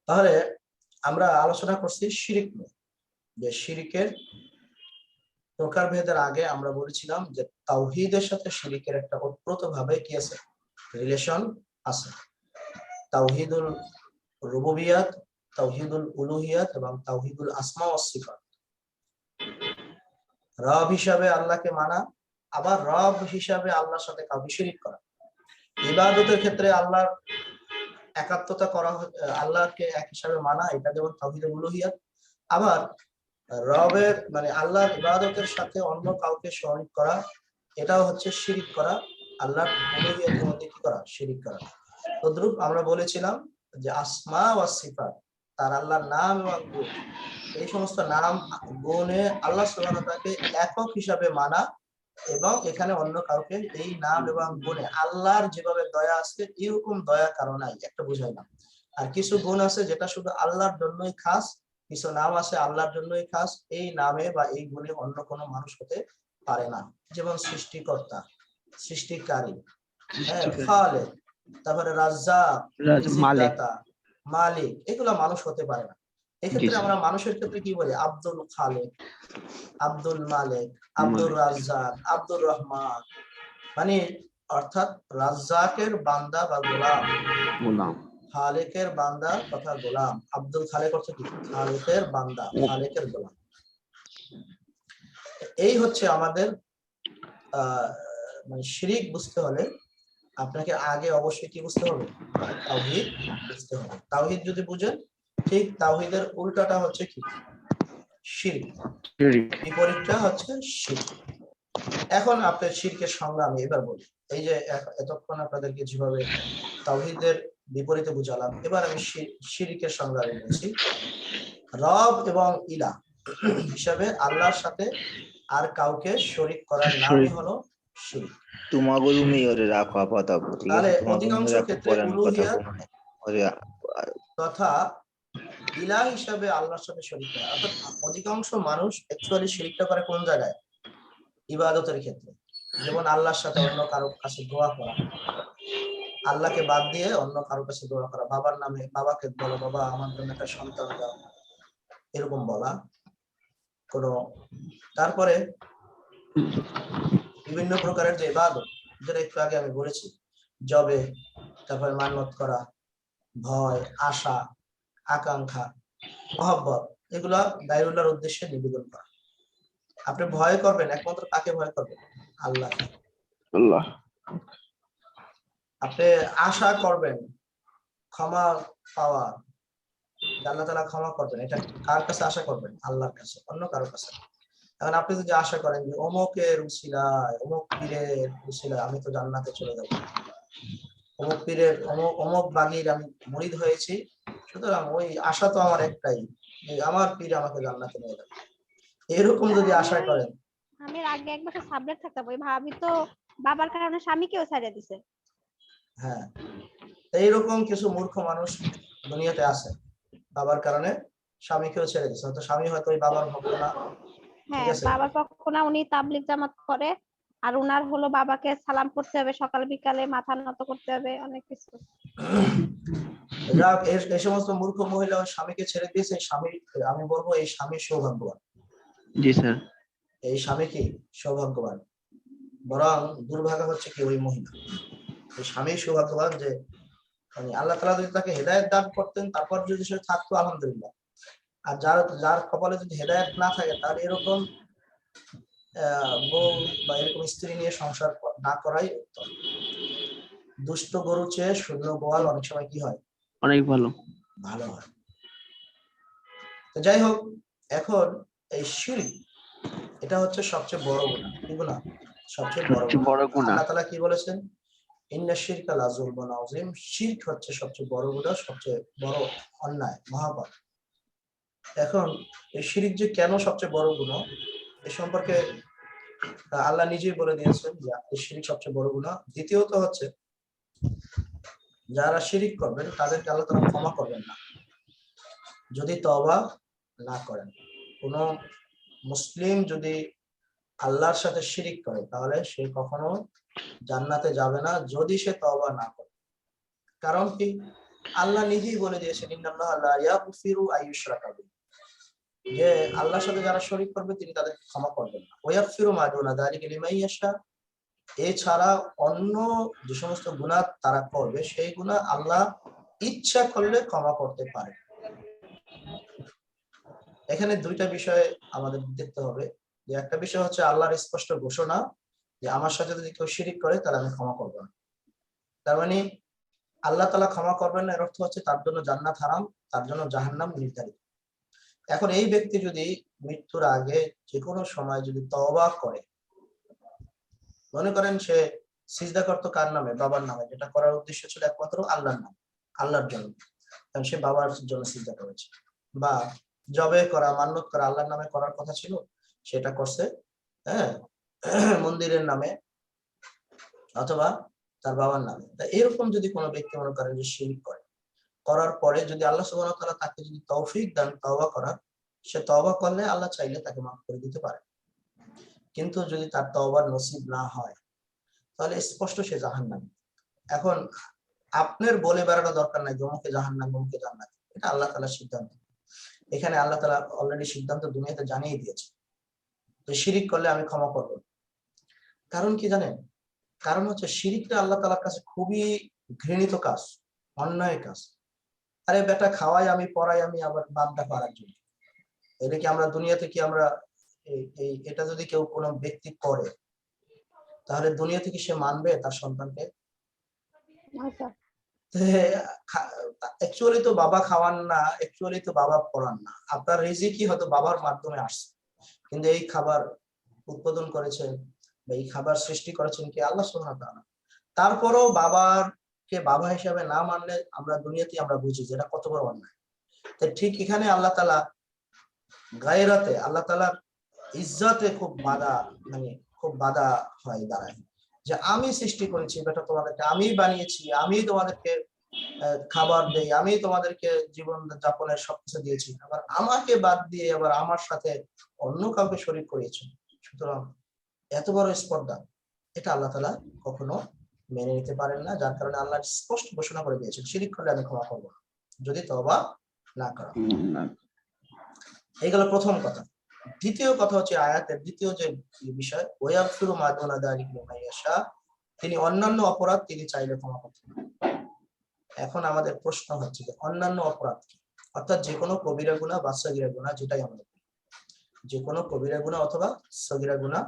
তাহলে আমরা আলোচনা করছি শিরিক নিয়ে, যে শিরিকের প্রকারভেদের আগে আমরা বলেছিলাম যে তাওহীদের সাথে শিরিকের একটা ওতপ্রোতভাবে কি আছে, রিলেশন আছে। তাওহীদুল রুবুবিয়াত, তাওহীদুল উলুহিয়াত এবং তাওহীদুল আসমা ওয়াস সিফাত। রব হিসাবে আল্লাহকে মানা, আবার রব হিসাবে আল্লাহর সাথে কাউকে শিরিক করা। ইবাদতের ক্ষেত্রে আল্লাহর একাত্মতা করা, আল্লাহকে এক হিসাবে মানা, এটা যেমন তাওহীদুল উলুহিয়াত। আবার রবের মানে আল্লাহর ইবাদতের সাথে অন্য কাউকে শরীক করা, এটাও হচ্ছে শিরিক করা, আল্লাহর উলুহিয়াতের মধ্যে কি করা, শিরিক করা। তদ্রূপ আমরা বলেছিলাম যে আসমা ওয়াস সিফাত, তার আল্লাহর নাম এবং গুণ, এই সমস্ত নাম গুণে আল্লাহ সুবহানাহু ওয়া তাআলাকে একক হিসাবে মানা, এবং এখানে অন্য কাউকে এই নাম এবং গুণে আল্লাহর যেভাবে দয়া আছে এরকম দয়া কারো নাই, একটা বুঝাইলাম। আর কিছু গুণ আছে যেটা শুধু আল্লাহর জন্যই খাস, কিছু নাম আছে আল্লাহর জন্যই খাস, এই নামে বা এই গুণে অন্য কোনো মানুষ হতে পারে না। যেমন সৃষ্টিকর্তা, সৃষ্টিকারী, খালেক, তারপরে রাজ্জাক, রিজিকদাতা, মালিক, এগুলা মানুষ হতে পারে না। এক্ষেত্রে আমরা মানুষের ক্ষেত্রে কি বলি, আব্দুল খালেক, আব্দুল মালিক, আব্দুর রাজ্জাক, আব্দুর রহমান, মানে অর্থাৎ রাজ্জাকের বান্দা বা গোলাম, খালেকের বান্দা তথা গোলাম। আব্দুল খালেক অর্থ কি, খালেকের বান্দা, খালেকের গোলাম। এই হচ্ছে আমাদের মানে শিরিক বুঝতে হলে আপনাকে আগে অবশ্যই কি বুঝতে হবে, তাওহীদ বুঝতে হবে। তাওহীদ যদি বুঝেন, ঠিক তাওহীদের উল্টাটা হচ্ছে কি, শিরক, বিপরীতটা হচ্ছে শিরক। এখন আপনার শিরকের সংজ্ঞা আমি এবার বলি। এই যে এতক্ষণ আপনাদেরকে যেভাবে তাওহীদের বিপরীতে বুঝালাম, এবার আমি শিরকের সংজ্ঞা আমি বলছি। রব এবং ইলাহ হিসাবে আল্লাহর সাথে আর কাউকে শরীক করার নামই হলো শিরক। তোমাকে রুমে ওরে রাখো আপাতত, ঠিক আছে? অধিকাংশ ক্ষেত্রে উলুহিয়াত তথা ইলাহ হিসাবে আল্লাহর সাথে শরীক করা, অর্থাৎ অধিকাংশ মানুষ অ্যাকচুয়ালি শিরকটা করে কোন জায়গায়, ইবাদতের ক্ষেত্রে। যেমন আল্লাহর সাথে অন্য কারো কাছে দোয়া করা, আল্লাহকে বাদ দিয়ে অন্য কারো কাছে দোয়া করা, বাবার নামে বাবাকে বলো বাবা আমার জন্য একটা সন্তান দাও, এরকম বলা কোন। তারপরে বিভিন্ন প্রকারের যে ইবাদত, যেটা একটু আগে আমি বলেছি, জবে, তারপরে মান্নত করা, ভয়, আশা, আকাঙ্ক্ষা, মহব্বত, এগুলা গায়রুল্লাহর উদ্দেশ্যে নিবেদন করা। আপনি ভয় করবেন একমাত্র কাকে ভয় করবেন, আল্লাহ। আপনি আশা করবেন ক্ষমা পাওয়া, আল্লাহ তাআলা ক্ষমা করবেন, এটা কার কাছে আশা করবেন, আল্লাহর কাছে, অন্য কারোর কাছে। এখন আপনি যদি আশা করেন যে অমুকের উসিলায়, অমুক পীরের উসিলায় আমি তো জান্নাতে চলে যাব, অমুক পীরের অমুক বাগির আমি মুরিদ হয়েছি, সুতরাং ওই আশা তো আমার একটাই, আমার পীর আমাকে জান্নাতে নিয়ে যাবে, এরকম যদি আশা করেন। আমি আগে এক বছর সাবজেক্ট থাকতাম, ওই ভাবি তো বাবার কারণে স্বামীকেও ছাড়িয়ে দিছে। হ্যাঁ, এইরকম কিছু মূর্খ মানুষ দুনিয়াতে আছে, বাবার কারণে স্বামীকেও ছেড়ে দিচ্ছে। হয়তো স্বামী হয়তো ওই বাবার ভক্ত না, হ্যাঁ, বাবার পক্ষ না, উনি তাবলিগ জামাত করে, আর উনার হলো বাবাকে সালাম করতে হবে, সকাল বিকালে মাথা নত করতে হবে, অনেক কিছু। যাক, এই সমস্ত মূর্খ মহিলা স্বামীকে ছেড়ে দিয়েছে, স্বামী, আমি বলবো এই স্বামী সৌভাগ্যবান। জি স্যার, এই স্বামী কি সৌভাগ্যবান, বরং দুর্ভাগ্য হচ্ছে কি ওই মহিলা। এই স্বামী সৌভাগ্যবান যে মানে আল্লাহ তাআলা যদি তাকে হেদায়েত দান করতেন, তারপর যদি সে থাকতো আলহামদুলিল্লাহ। আর যার কপালে যদি হেদায়েত না থাকে, তাহলে এরকম বউ বা এরকম স্ত্রী নিয়ে সংসার না করাই উত্তম। দুষ্ট গরু চেয়ে শূন্য গোয়াল অনেক সময় কি হয়, অনেক ভালো ভালো হয়। তো যাই হোক, এখন এই শিরক, এটা হচ্ছে সবচেয়ে বড় গুনাহ। কি গুনাহ? সবচেয়ে বড় গুনাহ। আল্লাহ তাআলা কি বলেছেন, ইন্না শিরকা লাযুলমুন আযীম, শিরক হচ্ছে সবচেয়ে বড় গুনাহ, সবচেয়ে বড় অন্যায়, মহাপাপ। এখন এই শিরক যে কেন সবচেয়ে বড় গুনাহ, এ সম্পর্কে আল্লাহ নিজেই বলে দিয়েছেন যে এই শিরক সবচেয়ে বড় গুনাহ। দ্বিতীয়ত হচ্ছে, যারা শিরক করবেন তাদেরকে আল্লাহ তাআলা ক্ষমা করবেন না যদি তওবা না করেন। কোন মুসলিম যদি আল্লাহর সাথে শিরক করে, তাহলে সে কখনো জান্নাতে যাবে না যদি সে তওবা না করে। কারণ কি, আল্লাহ নিজেই বলে দিয়েছেন ইন্নাল্লাহা লা ইয়াগফিরু আইয়ুশরাকা বিহি, যে আল্লাহর সাথে যারা শরীক করবে তিনি তাদেরকে ক্ষমা করবেন না। ওয়া ইয়াগফিরু মা দুনা যালিকা লিমান ইয়াশা, এছাড়া অন্য যে সমস্ত গুনাহ তারা করবে সেই গুনাহ আল্লাহ ইচ্ছা করলে ক্ষমা করতে পারে। এখানে দুইটা বিষয় আমাদের দেখতে হবে, যে একটা বিষয় হচ্ছে আল্লাহর স্পষ্ট ঘোষণা যে আমার সাথে যদি কেউ শিরিক করে তাহলে আমি ক্ষমা করবো না। তার মানে আল্লাহ তাআলা ক্ষমা করবেন না, এর অর্থ হচ্ছে তার জন্য জান্নাত হারাম, তার জন্য জাহান্নাম নির্ধারিত। এখন এই ব্যক্তি যদি মৃত্যুর আগে যে কোনো সময় যদি তওবা করে, মনে করেন সে সিজদা করতো কার নামে? বাবার নামে, যেটা করার উদ্দেশ্য ছিল একমাত্র আল্লাহর নামে, আল্লাহর জন্য, কারণ সে বাবার জন্য সিজদা করেছে। বা জবে করা, মান্নত করা আল্লাহর নামে করার কথা ছিল, সেটা করছে হ্যাঁ মন্দিরের নামে অথবা তার বাবার নামে। তা এরকম যদি কোনো ব্যক্তি মনে করেন যে শিরক করে, করার পরে যদি আল্লাহ সুবহানাহু ওয়া তাআলা তাকে যদি তৌফিক দান তওবা করার, সে তওবা করলে আল্লাহ চাইলে তাকে মাফ করে দিতে পারে। কিন্তু যদি তার তওবার নসিব না হয় তাহলে স্পষ্ট সে জাহান্নামী। এখন আপনার বলে বেড়ানো দরকার নাই অমুকে জাহান্নাম অমুকে জান্নাত, এটা আল্লাহ তাআলার সিদ্ধান্ত। এখানে আল্লাহ তাআলা অলরেডি সিদ্ধান্ত দুনিয়াতে জানিয়ে দিয়েছে যে শিরিক করলে আমি ক্ষমা করব। কারণ কি জানেন? কারণ হচ্ছে শিরিকটা আল্লাহ তাআলার কাছে খুবই ঘৃণিত কাজ, অন্যায় কাজ। আরে বেটা, খাওয়াই আমি, পড়াই আমি, আবার বাপ ডাকা আরেকজন। এটা কি আমরা দুনিয়াতে কি আমরা এটা যদি কেউ কোনো ব্যক্তি করে তাহলে দুনিয়া থেকে সে মানবে তার সন্তানকে? আচ্ছা, অ্যাকচুয়ালি তো বাবা খাওয়ান না, অ্যাকচুয়ালি তো বাবা পড়ান না, আপনার রিজিকই হয়তো বাবার মাধ্যমে আসছে, কিন্তু এই খাবার উৎপাদন করেছেন বা এই খাবার সৃষ্টি করেছেন কি? আল্লাহ সুবহানাহু ওয়া তাআলা। তারপরেও বাবাকে বাবা হিসাবে না মানলে আমরা দুনিয়াতে আমরা বুঝি যে এটা কত বড় অন্যায়। তো ঠিক এখানে আল্লাহ তাআলা গায়রাতে, আল্লাহ তাআলার ইজ্জতে খুব বাধা, মানে খুব বাধা হয় দাঁড়ায়, যে আমি সৃষ্টি করেছি বেটা, তোমাদেরকে আমি বানিয়েছি, আমি তোমাদেরকে খাবার দেই, আমি তোমাদেরকে জীবন যাপনের সবকিছু দিয়েছি, আবার আমাকে বাদ দিয়ে আবার আমার সাথে অন্য কাউকে শরীক করিয়েছে। সুতরাং এত বড় স্পর্ধা, এটা আল্লাহ তাআলা কখনো মেনে নিতে পারেন না। যার কারণে আল্লাহ স্পষ্ট ঘোষণা করে দিয়েছেন শিরিক করলে আমি ক্ষমা করবো না, যদি তওবা না করা। এই গেল প্রথম কথা। দ্বিতীয় কথা হচ্ছে আয়াতের দ্বিতীয় যে বিষয়, ওয়ায়াগফিরু মা দুনা যালিকা লিমান ইয়াশা, তিনি অন্যান্য অপরাধ তিনি চাইলে ক্ষমা করতে পারেন। এখন আমাদের প্রশ্ন হচ্ছে যে অন্যান্য অপরাধ কি? অর্থাৎ যে কোনো কবিরা গুনাহ বা সগীরা গুনাহ, যেটাই আমরা বলি, যে কোনো কবিরা গুনাহ অথবা সগীরা গুনাহ।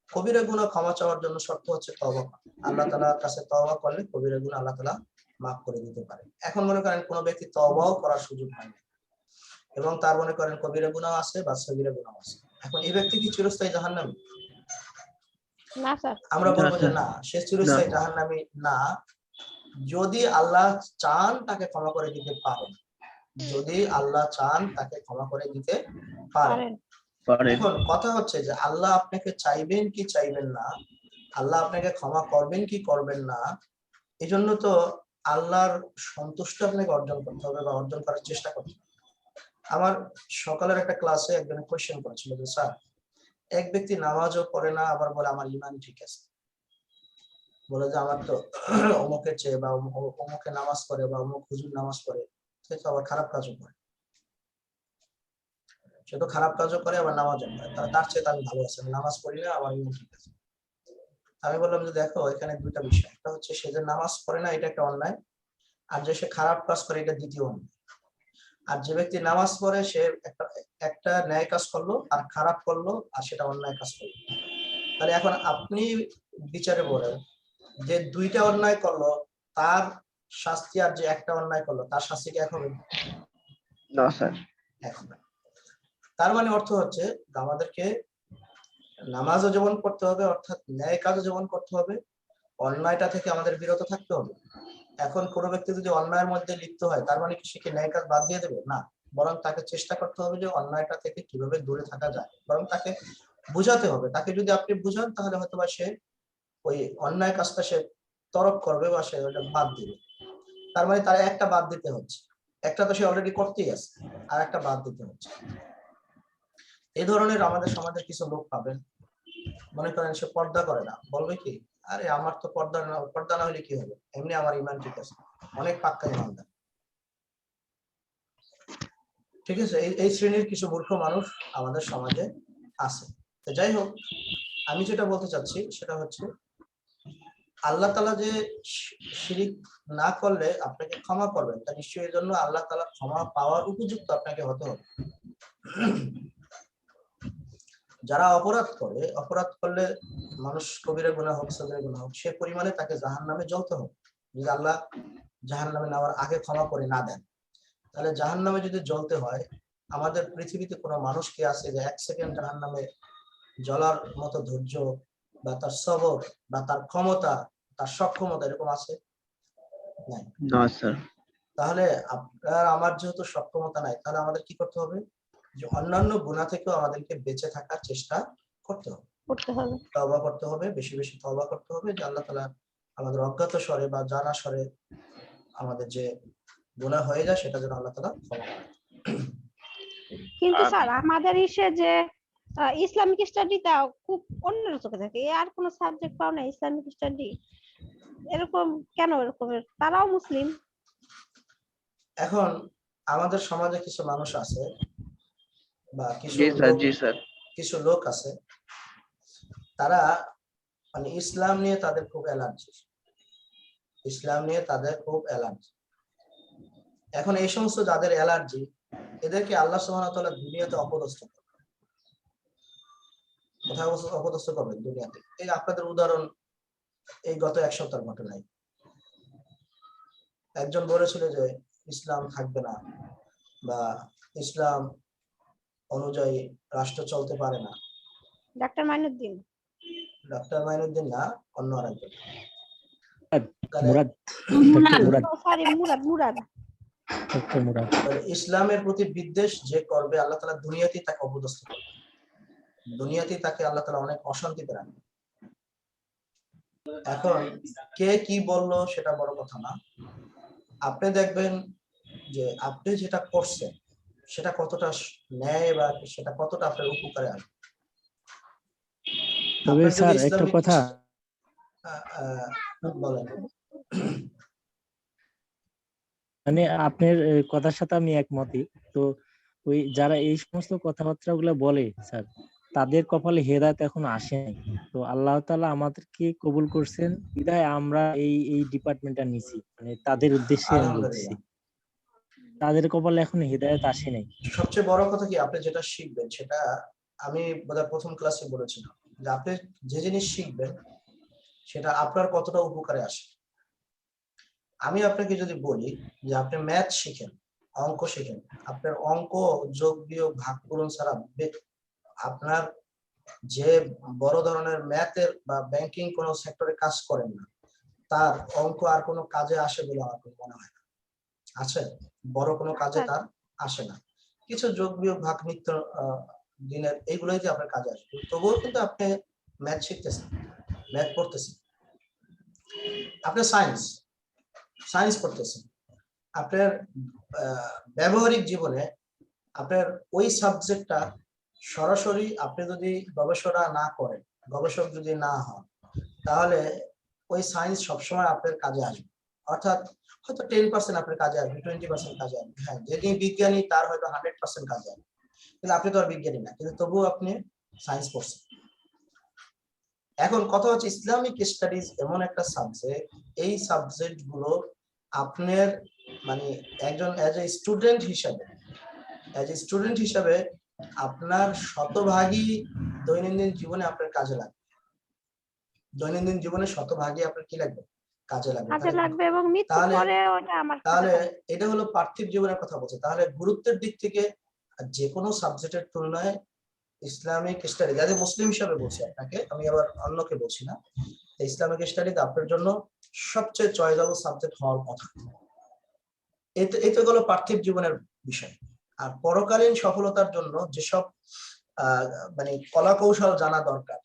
কবিরা গুনাহ ক্ষমা চাওয়ার জন্য শর্ত হচ্ছে তওবা। আল্লাহ তাআলার কাছে তওবা করলে কবিরা গুনাহ আল্লাহ তাআলা মাফ করে দিতে পারে। এখন মনে করেন কোনো ব্যক্তি তওবাও করার সুযোগ পায় না এবং তার মনে করেন কবিরা গুনাহ আছে বা সগীরা গুনাহ আছে, এখন এই ব্যক্তি কি চিরস্থায়ী জাহান্নামী? না স্যার। আমরা বলবো যে না, সে চিরস্থায়ী জাহান্নামী না, যদি আল্লাহ চান তাকে ক্ষমা করে দিতে পারেন, যদি আল্লাহ চান তাকে ক্ষমা করে দিতে পারেন। এখন কথা হচ্ছে যে আল্লাহ আপনাকে চাইবেন কি চাইবেন না, আল্লাহ আপনাকে ক্ষমা করবেন কি করবেন না, এজন্য তো আল্লাহর সন্তুষ্টি আপনাকে অর্জন করতে হবে বা অর্জন করার চেষ্টা করতে হবে। আমার সকালের একটা ক্লাসে একজন কোয়েশ্চেন করেছিল যে স্যার, এক ব্যক্তি নামাজও পড়ে না আবার বলে আমার ঈমান ঠিক আছে, বলে যে আমার তো অমুকের চেয়ে বা অমুকে নামাজ পড়ে বা অমুক হুজুর নামাজ পড়ে, সে তো আবার খারাপ কাজও করে, সে তো খারাপ কাজও করে আবার নামাজও পড়ে, তার চেয়ে আমি ভালো আছি, আমি নামাজ পড়ি না আমার ঈমান ঠিক আছে। আমি বললাম যে দেখো, এখানে দুইটা বিষয়, একটা হচ্ছে সে যে নামাজ পড়ে না এটা একটা অন্যায়, আর যে সে খারাপ কাজ করে এটা দ্বিতীয় অন্যায়। আর যে ব্যক্তি নামাজ পড়ে সে একটা ন্যায় কাজ করলো আর খারাপ করলো আর সেটা অন্যায় কাজ করলো, তাহলে এখন আপনি বিচারে বলেন যে দুইটা অন্যায় করলো তার শাস্তি আর যে একটা অন্যায় করলো তার শাস্তি কি এক হবে? না স্যার। এখন তার মানে অর্থ হচ্ছে আমাদেরকে নামাজও যেমন করতে হবে, অর্থাৎ ন্যায় কাজও যেমন করতে হবে, অন্যায়টা থেকে আমাদের বিরত থাকতে হবে। এখন কোনো ব্যক্তি যদি অন্যায়ের মধ্যে লিপ্ত হয় তার মানে কি সে কি ন্যায় কাজ বাদ দিয়ে দেবে? না, বরং তাকে চেষ্টা করতে হবে যে অন্যায়টা থেকে কিভাবে দূরে থাকা যায়, বরং তাকে বুঝাতে হবে। তাকে যদি আপনি বুঝান তাহলে হয়তো বা সে ওই অন্যায় কাজটা সে তরক করবে বা সে ওটা বাদ দিবে। তার মানে তার একটা বাদ দিতে হচ্ছে, একটা তো সে অলরেডি করতেই আছে, আর একটা বাদ দিতে হচ্ছে। এই ধরনের আমাদের সমাজের কিছু লোক পাবেন, মনে করেন সে পর্দা করে না, বলবে কি আরে আমার তো পর্দা না হলে কি হবে, এমনি আমার ঈমান ঠিক আছে, অনেক পাক্কা ঈমানদার, ঠিক আছে, এই শ্রেণীর কিছু মূর্খ মানুষ আমাদের সমাজে আছে। তো যাই হোক, আমি যেটা বলতে চাচ্ছি সেটা হচ্ছে আল্লাহ তাআলা যে শিরিক না করলে আপনাকে ক্ষমা করবেন, তা নিশ্চয়ই এর জন্য আল্লাহ তাআলা ক্ষমা পাওয়ার উপযুক্ত আপনাকে হতে হবে। যারা অপরাধ করলে মানুষ কবিরা গুনাহ হোক সগীরা গুনাহ হোক, সে পরিমাণে তাকে জাহান্নামে জ্বলতে হবে। যদি আল্লাহ জাহান্নামে নেওয়ার আগে ক্ষমা করে না দেন, তাহলে জাহান্নামে যদি জ্বলতে হয়, আমাদের পৃথিবীতে কোনো মানুষ কি আছে যে 1 সেকেন্ড জাহান্নামে জ্বলার মতো ধৈর্য বা তার সবর বা তার ক্ষমতা, তার সক্ষমতা এরকম আছে? নাই। না স্যার। তাহলে আপনার আমার যেহেতু সক্ষমতা নাই, তাহলে আমাদের কি করতে হবে? যে অন্যান্য গুনাহ থেকেও আমাদেরকে বেঁচে থাকার চেষ্টা করতে হবে, তওবা করতে হবে, বেশি বেশি তওবা করতে হবে, যে আল্লাহ তাআলা আমাদের অজ্ঞাত স্বরে বা জানা স্বরে আমাদের যে গুনাহ হয়ে যায় সেটা যেন আল্লাহ তাআলা ক্ষমা করে। কিন্তু স্যার আমাদের যে ইসলামিক স্টাডিটা খুব অন্য চোখে থাকে, আর কোন সাবজেক্ট পাও না ইসলামিক স্টাডি, এরকম কেন? এরকমের তারাও মুসলিম। এখন আমাদের সমাজে কিছু মানুষ আছে বা কিছু লোক আছে, তারা মানে ইসলাম নিয়ে তাদের খুব অ্যালার্জি, এখন এই সমস্ত যাদের অ্যালার্জি, এদেরকে আল্লাহ সুবহানাহু ওয়া তাআলা দুনিয়াতে অপদস্থ করবেন। কোথায় অপদস্থ করবেন? দুনিয়াতে। এই আপনাদের উদাহরণ এই গত 1 সপ্তাহের ঘটনাই। একজন বলেছিল যে ইসলাম থাকবে না বা ইসলাম অনুযায়ী রাষ্ট্র চলতে পারে না। ডাক্তার মাইনুদ্দিন না, অন্য আরেকজন। ইসলামের প্রতি বিদ্বেষ যে করবে, আল্লাহ তাআলা দুনিয়াতেই তাকে অপদস্থ করবে, দুনিয়াতেই তাকে আল্লাহ তাআলা অনেক অশান্তিতে রাখবে। এখন কে কি বললো সেটা বড় কথা না, আপনি দেখবেন যে আপনি যেটা করছেন সেটা কতটা ন্যায় বা সেটা কতটা আপনার উপকারে আসবে। তবে স্যার একটা কথা বলেন। মানে আপনার কথার সাথে আমি একমতই। তো ওই যারা এই সমস্ত কথাবার্তা গুলো বলে স্যার, তাদের কপালে হেদায়েত এখন আসে নাই। তো আল্লাহ তাআলা আমাদেরকে কবুল করছেন বিধায় আমরা এই ডিপার্টমেন্টটা নিছি, মানে তাদের উদ্দেশ্যে আমি বলছি, তাদের কপালে এখন হেদায়েত আসে নাই। সবচেয়ে বড় কথা কি, আপনি যেটা শিখবেন সেটা আমি বোধহয় প্রথম ক্লাসে বলেছিলাম, যে আপনি যে জিনিস শিখবেন সেটা আপনার কতটা উপকারে আসে। আমি আপনাকে যদি বলি যে আপনি ম্যাথ শিখেন, অঙ্ক শিখেন, আপনার অঙ্ক যোগ বিয়োগ ভাগ পূরণ ছাড়া আপনার যে বড় ধরনের ম্যাথের বা ব্যাংকিং কোন সেক্টরে কাজ করেন না, তার অঙ্ক আর কোনো কাজে আসে বলে আমার মনে হয় না। আছে বড় কোনো কাজে তার আসে না। কিছু যোগ বিয়োগ ভাগ নিত্য দিনের এইগুলোই যে আপনার কাজে আসবে, তবুও কিন্তু আপনি ম্যাথ শিখতেছেন, ম্যাথ পড়তেছেন, আপনি সায়েন্স করতেছেন, আপনার ব্যবহারিক জীবনে আপনার ওই সাবজেক্টটা সরাসরি আপনি যদি গবেষণা না করেন, গবেষক যদি না হন, তাহলে ওই সায়েন্স সবসময় আপনার কাজে আসবে। অর্থাৎ হয়তো 10% আপনার কাজে আসবে, 20% কাজে আসবে। হ্যাঁ, যিনি বিজ্ঞানী তার হয়তো 100% কাজে আসবে, কিন্তু আপনি তো আর বিজ্ঞানী না, কিন্তু তবুও আপনি সায়েন্স পড়ছেন। এখন কথা হচ্ছে ইসলামিক স্টাডিজ এমন একটা সাবজেক্ট, এই সাবজেক্ট গুলো আপনার মানে একজন এজ এ স্টুডেন্ট হিসাবে আপনার শতভাগই দৈনন্দিন জীবনে আপনার কাজে লাগবে। দৈনন্দিন জীবনে শতভাগই আপনার কি লাগবে? কাজে লাগবে। এবং মৃত্যুর পরে ওটা আমার তাহলে এটা হলো পার্থিব জীবনের কথা বলছে। তাহলে গুরুত্বের দিক থেকে যে কোনো সাবজেক্টের তুলনায় ইসলামিক স্টাডি, যাদের মুসলিম হিসাবে বলছি আপনাকে, আমি আবার অন্যকে বলছি না, ইসলামিক স্টাডি আপনার জন্য সবচেয়ে চয়েসেবল সাবজেক্ট হওয়ার কথা। এটা হলো পার্থিব জীবনের বিষয়। আর পরকালীন সফলতার জন্য যেসব মানে কলা কৌশল জানা দরকার,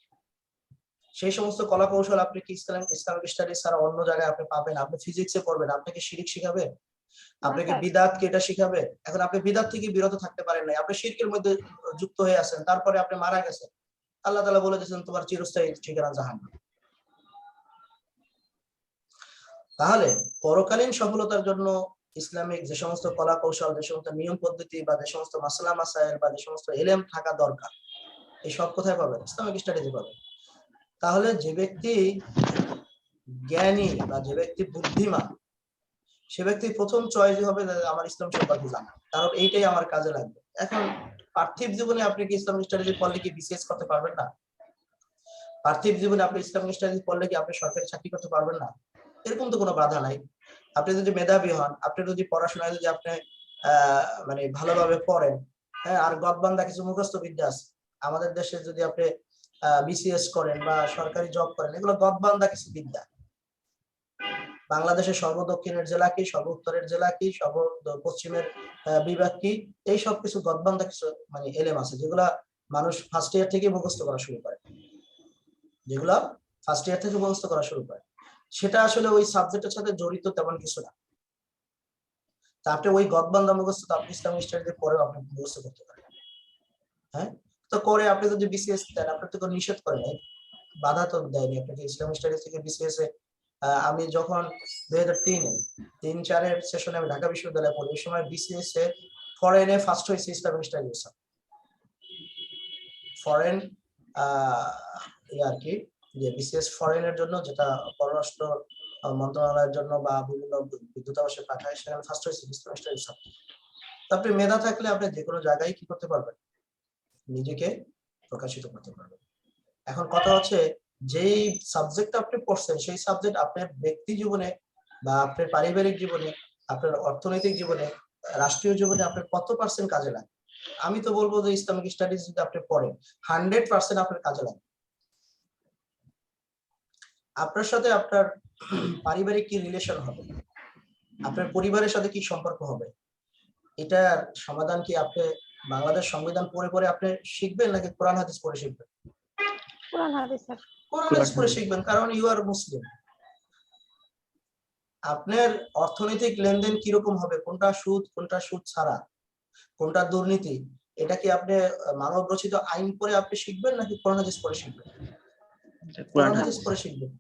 সেই সমস্ত কলা কৌশল আপনি কি ইসলামিক স্টাডিজ ছাড়া অন্য জায়গায় আপনি পাবেন? আপনি ফিজিক্সে পড়বেন, আপনাকে শিরিক শিখাবে? আপনাকে বিদআত কি এটা শিখাবে? এখন আপনি বিদআত থেকে বিরত থাকতে পারেন নাই, আপনি শিরকের মধ্যে যুক্ত হয়ে আছেন, তারপরে আপনি মারা গেছেন, আল্লাহ তাআলা বলে দিয়েছেন তোমার চিরস্থায়ী ঠিকানা জাহান্নাম। তাহলে পরকালীন সফলতার জন্য ইসলামিক যে সমস্ত কলা কৌশল, যে সমস্ত নিয়ম পদ্ধতি বা যে সমস্ত মাসলা মাসাইল বা যে সমস্ত এলেম থাকা দরকার, এই সব কোথায় পাবেন? ইসলামিক স্টাডিজে পাবেন। তাহলে যে ব্যক্তি জ্ঞানী বা যে ব্যক্তি বুদ্ধিমান, সে ব্যক্তি প্রথম চয়েস হবে আমার ইসলাম সম্পর্কে জানা, কারণ এইটাই আমার কাজে লাগবে। এখন পার্থিব জীবনে আপনি কি ইসলামিক স্টাডিজ পড়লে কি বিসিএস করতে পারবেন না? পার্থিব জীবনে আপনি ইসলামিক স্টাডিজ পড়লে কি আপনি সরকারি চাকরি করতে পারবেন না? এরকম তো কোনো বাধা নাই। আপনি যদি মেধাবী হন, আপনি যদি পড়াশোনায় যদি আপনি মানে ভালোভাবে পড়েন, হ্যাঁ, আর গদবান্দা কিছু মুখস্থ বিদ্যা আছে আমাদের দেশে, যদি আপনি বিসিএস করেন বা সরকারি জব করেন, এগুলো গদবান্দা কিছু বিদ্যা। বাংলাদেশের সর্বদক্ষিণের জেলা কি, সর্ব উত্তরের জেলা কি, সর্ব পশ্চিমের বিভাগ কি, এই সব কিছু গদবান্দা কিছু মানে এলেম আছে যেগুলা মানুষ ফার্স্ট ইয়ার থেকে মুখস্থ করা শুরু করে, যেগুলা ফার্স্ট ইয়ার থেকে মুখস্থ করা শুরু করে। সেটা আসলে ওই সাবজেক্টের সাথে জড়িত তেমন কিছু না। তা আপনি ওই গদবান্দা মুখস্থ আপনি ইসলামিক স্টাডিজে পড়েও আপনি মুখস্থ করতে পারেন। হ্যাঁ, তো করে আপনি যদি বিসিএস দেন, আপনার তো কোনো নিষেধ করে নাই, বাধা তো দেয়নি আপনাকে ইসলামিক স্টাডিজ থেকে বিসিএস এ। আমি যখন 2003-4 সেশনে আমি ঢাকা বিশ্ববিদ্যালয়ে পড়ি, ওই সময় বিসিএস এ ফরেনে ফার্স্ট হয়েছে ইসলামিক স্টাডিজ। ফরেন আর কি, যে বিসিএস ফরেনের জন্য, যেটা পররাষ্ট্র মন্ত্রণালয়ের জন্য বা বিভিন্ন দূতাবাসে পাঠায়, সেখানে ফার্স্ট হয়েছে ইসলামিক স্টাডিজ। আপনি মেধা থাকলে আপনি যে কোনো জায়গায় কি করতে পারবেন? নিজেকে প্রকাশিত করতে পারবেন। এখন কথা হচ্ছে, যেই সাবজেক্ট আপনি পড়ছেন সেই সাবজেক্ট আপনার ব্যক্তি জীবনে বা আপনার পারিবারিক জীবনে, আপনার অর্থনৈতিক জীবনে, রাষ্ট্রীয় জীবনে আপনার কত পার্সেন্ট কাজে লাগে? আমি তো বলবো যে ইসলামিক স্টাডিজ যদি আপনি পড়েন 100% আপনার কাজে লাগে। আপনার সাথে আপনার পারিবারিক কি রিলেশন হবে, আপনার পরিবারের সাথে কি সম্পর্ক হবে, এটার সমাধান কি আপনি বাংলাদেশ সংবিধান পড়ে পড়ে আপনি শিখবেন, নাকি কোরআন হাদিস পড়ে শিখবেন? কোরআন হাদিস স্যার। কোরআন হাদিস পড়ে শিখবেন, কারণ ইউ আর মুসলিম। আপনার অর্থনৈতিক লেনদেন কিরকম হবে, কোনটা সুদ কোনটা সুদ ছাড়া, কোনটা দুর্নীতি, এটা কি আপনি মানব রচিত আইন পড়ে আপনি শিখবেন, নাকি কোরআন হাদিস পড়ে শিখবেন? কোরআন হাদিস পড়ে শিখবেন।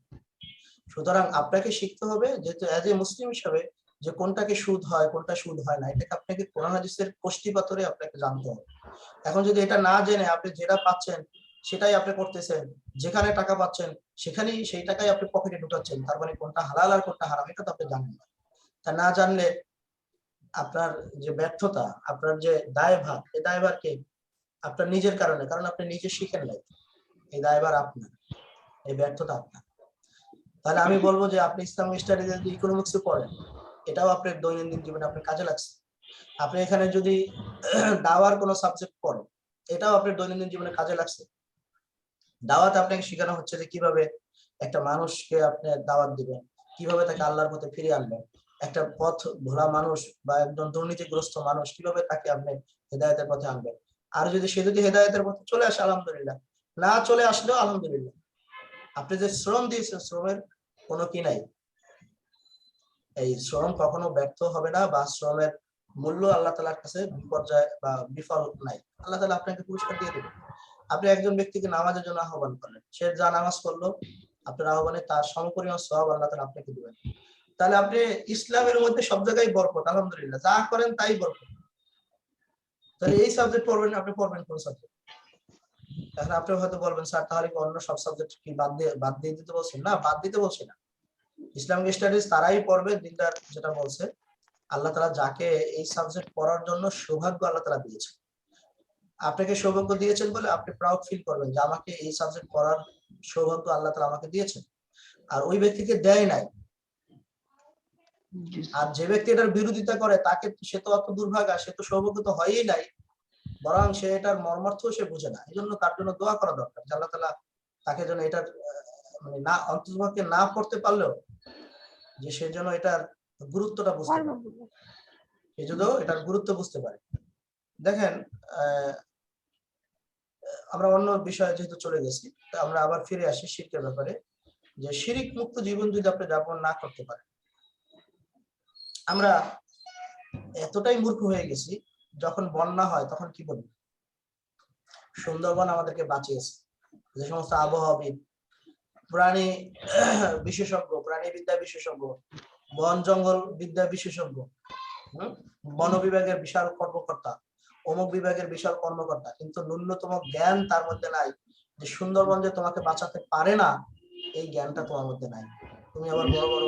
সুতরাং আপনাকে শিখতে হবে, যেহেতু এজ এ মুসলিম হিসাবে, যে কোনটাকে সুদ হয় কোনটা সুদ হয় না, এটাকে আপনাকে কোরআন হাদিসের কষ্টি পাথরে আপনাকে জানতে হবে। এখন যদি এটা না জেনে আপনি যেটা পাচ্ছেন সেটাই আপনি করতেছেন, যেখানে টাকা পাচ্ছেন সেখানেই সেই টাকাই আপনি পকেটে ঢুকাচ্ছেন, তার মানে কোনটা হালাল আর কোনটা হারাম এটা তো আপনি জানেন না। তা না জানলে আপনার যে ব্যর্থতা, আপনার যে দায়ভার, এই দায়ভারকে আপনার নিজের কারণে, কারণ আপনি নিজে শিখেন নাই, এই দায়ভার আপনার, এই ব্যর্থতা আপনার। তাহলে আমি বলবো যে আপনি ইসলামিক স্টাডিজ যদি ইকোনমিক্স পড়েন, এটাও আপনার দৈনন্দিন জীবনে আপনার কাজে লাগছে। আপনি এখানে যদি দাওয়ার কোনো সাবজেক্ট পড়েন, এটাও আপনার দৈনন্দিন জীবনে কাজে লাগছে। দাওয়াত আপনাকে শেখানো হচ্ছে যে কিভাবে একটা মানুষকে আপনি দাওয়াত দিবেন, কিভাবে তাকে আল্লাহর পথে ফিরিয়ে আনবেন, একটা পথ ভোলা মানুষ বা একজন দুর্নীতিগ্রস্ত মানুষ কিভাবে তাকে আপনি হেদায়েতের পথে আনবেন। আর যদি সে যদি হেদায়েতের পথে চলে আসে আলহামদুলিল্লাহ, না চলে আসলেও আলহামদুলিল্লাহ, আপনি যে শ্রম দিয়েছেন শ্রমের কোনো কি নাই, এই শ্রম কখনো ব্যর্থ হবে না, বা শ্রমের মূল্য আল্লাহ তাআলার কাছে বিপর্যয় বা বিফল নাই, আল্লাহ তাআলা আপনাকে পুরস্কার দিয়ে দেবেন। আপনি একজন ব্যক্তিকে নামাজের জন্য আহ্বান করলেন, সে যা নামাজ পড়লো, আপনার আহ্বানে তার সমপরিমাণ সওয়াব আল্লাহ তাআলা আপনাকে দিবেন। তাহলে আপনি ইসলামের মধ্যে সব জায়গায় বরকত, আলহামদুলিল্লাহ, যা করেন তাই বরকত। তাহলে এই সাবজেক্ট পড়বেন, আপনি পড়বেন কোন সাবজেক্ট? এখন আপনি হয়তো বলবেন স্যার তাহলে কি অন্য সব সাবজেক্ট কি বাদ দিয়ে দিতে বলছেন? না, বাদ দিতে বলছি না। ইসলামিক স্টাডিজ তারাই পড়বে দিনদার, যেটা বলছে আল্লাহ তাআলা যাকে এই সাবজেক্ট পড়ার জন্য সৌভাগ্য আল্লাহ তাআলা দিয়েছেন। আপনাকে সৌভাগ্য দিয়েছেন বলে আপনি প্রাউড ফিল করবেন যে আমাকে এই সাবজেক্ট পড়ার সৌভাগ্য আল্লাহ তাআলা আমাকে দিয়েছেন। আর ওই ব্যক্তিকে দেয় নাই, আর যে ব্যক্তি এটার বিরোধিতা করে তাকে, সে তো অত দুর্ভাগা, সে তো সৌভাগ্য তো হয়ই নাই, বরং সে এটার মর্মার্থ সে বুঝে না। এই জন্য তার জন্য দোয়া করা দরকার যে আল্লাহ তাআলা তাকে যেন এটার মানে না অন্তর্ভুক্ত না পড়তে পারলেও যে সে যেন এটার গুরুত্বটা বুঝতে পারে, সে যদি এটার গুরুত্ব বুঝতে পারে। দেখেন আমরা অন্য বিষয়ে যেহেতু চলে গেছি, তা আমরা আবার ফিরে আসি শিরকের ব্যাপারে, যে শিরিক মুক্ত জীবন যদি আপনি যাপন না করতে পারেন, আমরা এতটাই মূর্খ হয়ে গেছি, যখন বন্যা হয় তখন কি বলি? সুন্দরবন আমাদেরকে বাঁচিয়েছে। যে সমস্ত আবহাওয়াবিদ, প্রাণী বিশেষজ্ঞ, প্রাণী বিদ্যা বিশেষজ্ঞ, বন জঙ্গল বিদ্যা বিশেষজ্ঞ, বন বিভাগের বিশাল কর্মকর্তা, অমুক বিভাগের বিশাল কর্মকর্তা, কিন্তু ন্যূনতম জ্ঞান তার মধ্যে নাই যে সুন্দরবন যে তোমাকে বাঁচাতে পারে না, এই জ্ঞানটা তোমার মধ্যে নাই। তুমি আবার বড় বড়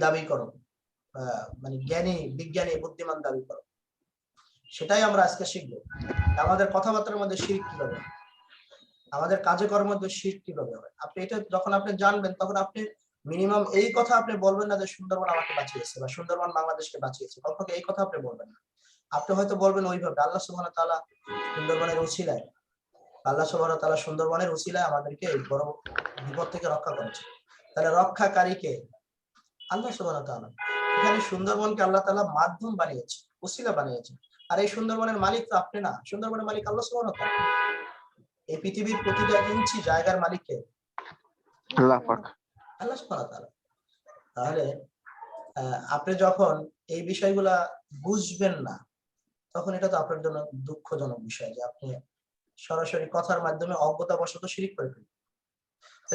দাবি করো, মানে জ্ঞানী, বিজ্ঞানী, বুদ্ধিমান দাবি করো। সেটাই আমরা আজকে শিখবো। আমাদের কথাবার্তার মধ্যে শিরক কিভাবে, আমাদের কাজে কর্মের মধ্যে শিরক কিভাবে হয়। আপনি এটা যখন আপনি জানবেন, তখন আপনি মিনিমাম এই কথা আপনি বলবেন না যে সুন্দরবন আমাকে বাঁচিয়েছে বা সুন্দরবন বাংলাদেশকে বাঁচিয়েছে, কখনো এই কথা আপনি বলবেন না। আপনি হয়তো বলবেন ওইভাবে আল্লাহ সুবহানাহু ওয়া তাআলা সুন্দরবনের উসিলায়, আল্লাহ সুবহানাহু ওয়া তাআলা সুন্দরবনের উসিলায় আমাদেরকে এই বড় বিপদ থেকে রক্ষা করেছে। তাহলে রক্ষাকারীকে আল্লাহ সুবহানাহু ওয়া তাআলা। এখানে সুন্দরবনকে আল্লাহ তাআলা মাধ্যম বানিয়েছে, উসিলা বানিয়েছে। আর এই সুন্দরবনের মালিক তো আপনি না, সুন্দরবনের মালিক আল্লাহ সুবহানাহু ওয়া তাআলা। এই পৃথিবীর প্রতিটা ইঞ্চি জায়গার মালিক কে? আল্লাহ পাক। আল্লাহ সুবহানাহু ওয়া তাআলা। তাহলে আপনি যখন এই বিষয়গুলা বুঝবেন না, তখন এটা তো আপনার জন্য দুঃখজনক বিষয় যে আপনি সরাসরি কথার মাধ্যমে অজ্ঞতাবশত শিরিক করে ফেলেন।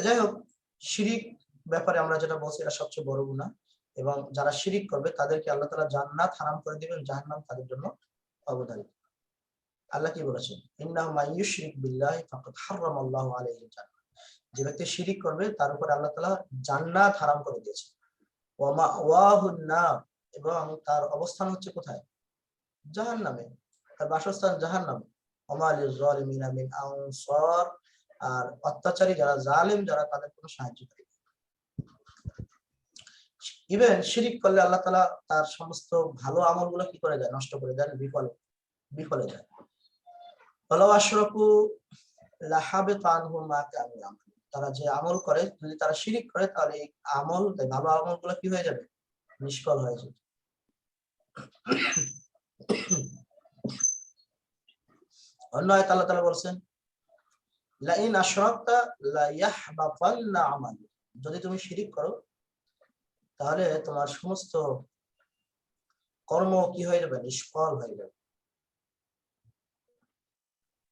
যাই হোক, শিরিক ব্যাপারে আমরা যেটা বলছি, এটা সবচেয়ে বড় গুনাহ, এবং যারা শিরিক করবে তাদেরকে আল্লাহ তাআলা জান্নাত হারাম করে দিবেন, জাহান্নাম তাদের জন্য অবধারিত। আল্লাহ কি বলেছেন? ইন্নাহু মান ইউশরিক বিল্লাহি ফাকাদ হারামাল্লাহু আলাইহিল জান্নাহ। যে ব্যক্তি শিরিক করবে তার উপর আল্লাহ তাআলা জান্নাত হারাম করে দিয়েছে। ওয়া মাওয়াহুন নার, এবং তার অবস্থান হচ্ছে কোথায়? জাহান্নামে, তার বাসস্থান জাহান্নামে। ওয়া মা লিয-যালিমিনা মিন আনসার, আর অত্যাচারী যারা, জালিম যারা, তাদের কোনো সাহায্যকারী। ইভেন শিরিক করলে আল্লাহ তাআলা তার সমস্ত ভালো আমলগুলো কি করে দেয়? নষ্ট করে দেন, বিফলে যায়। ওয়ালাউ আশরাকু লাহাবিতা আনহুম মা কানু ইয়ামালুন। তারা যে আমল করে, যদি তারা শিরিক করে, তাহলে এই আমল, ভালো আমলগুলো কি হয়ে যাবে? নিষ্ফল হয়ে যাবে। অন্য আয়াতে আল্লাহ তাআলা বলেন, লা ইন আশরাকতা লা ইয়াহবাতান্না আমালুক। যদি তুমি শিরিক করো, তাহলে তোমার সমস্ত কর্ম কি হয়ে যাবে? নিষ্ফল হয়ে যাবে।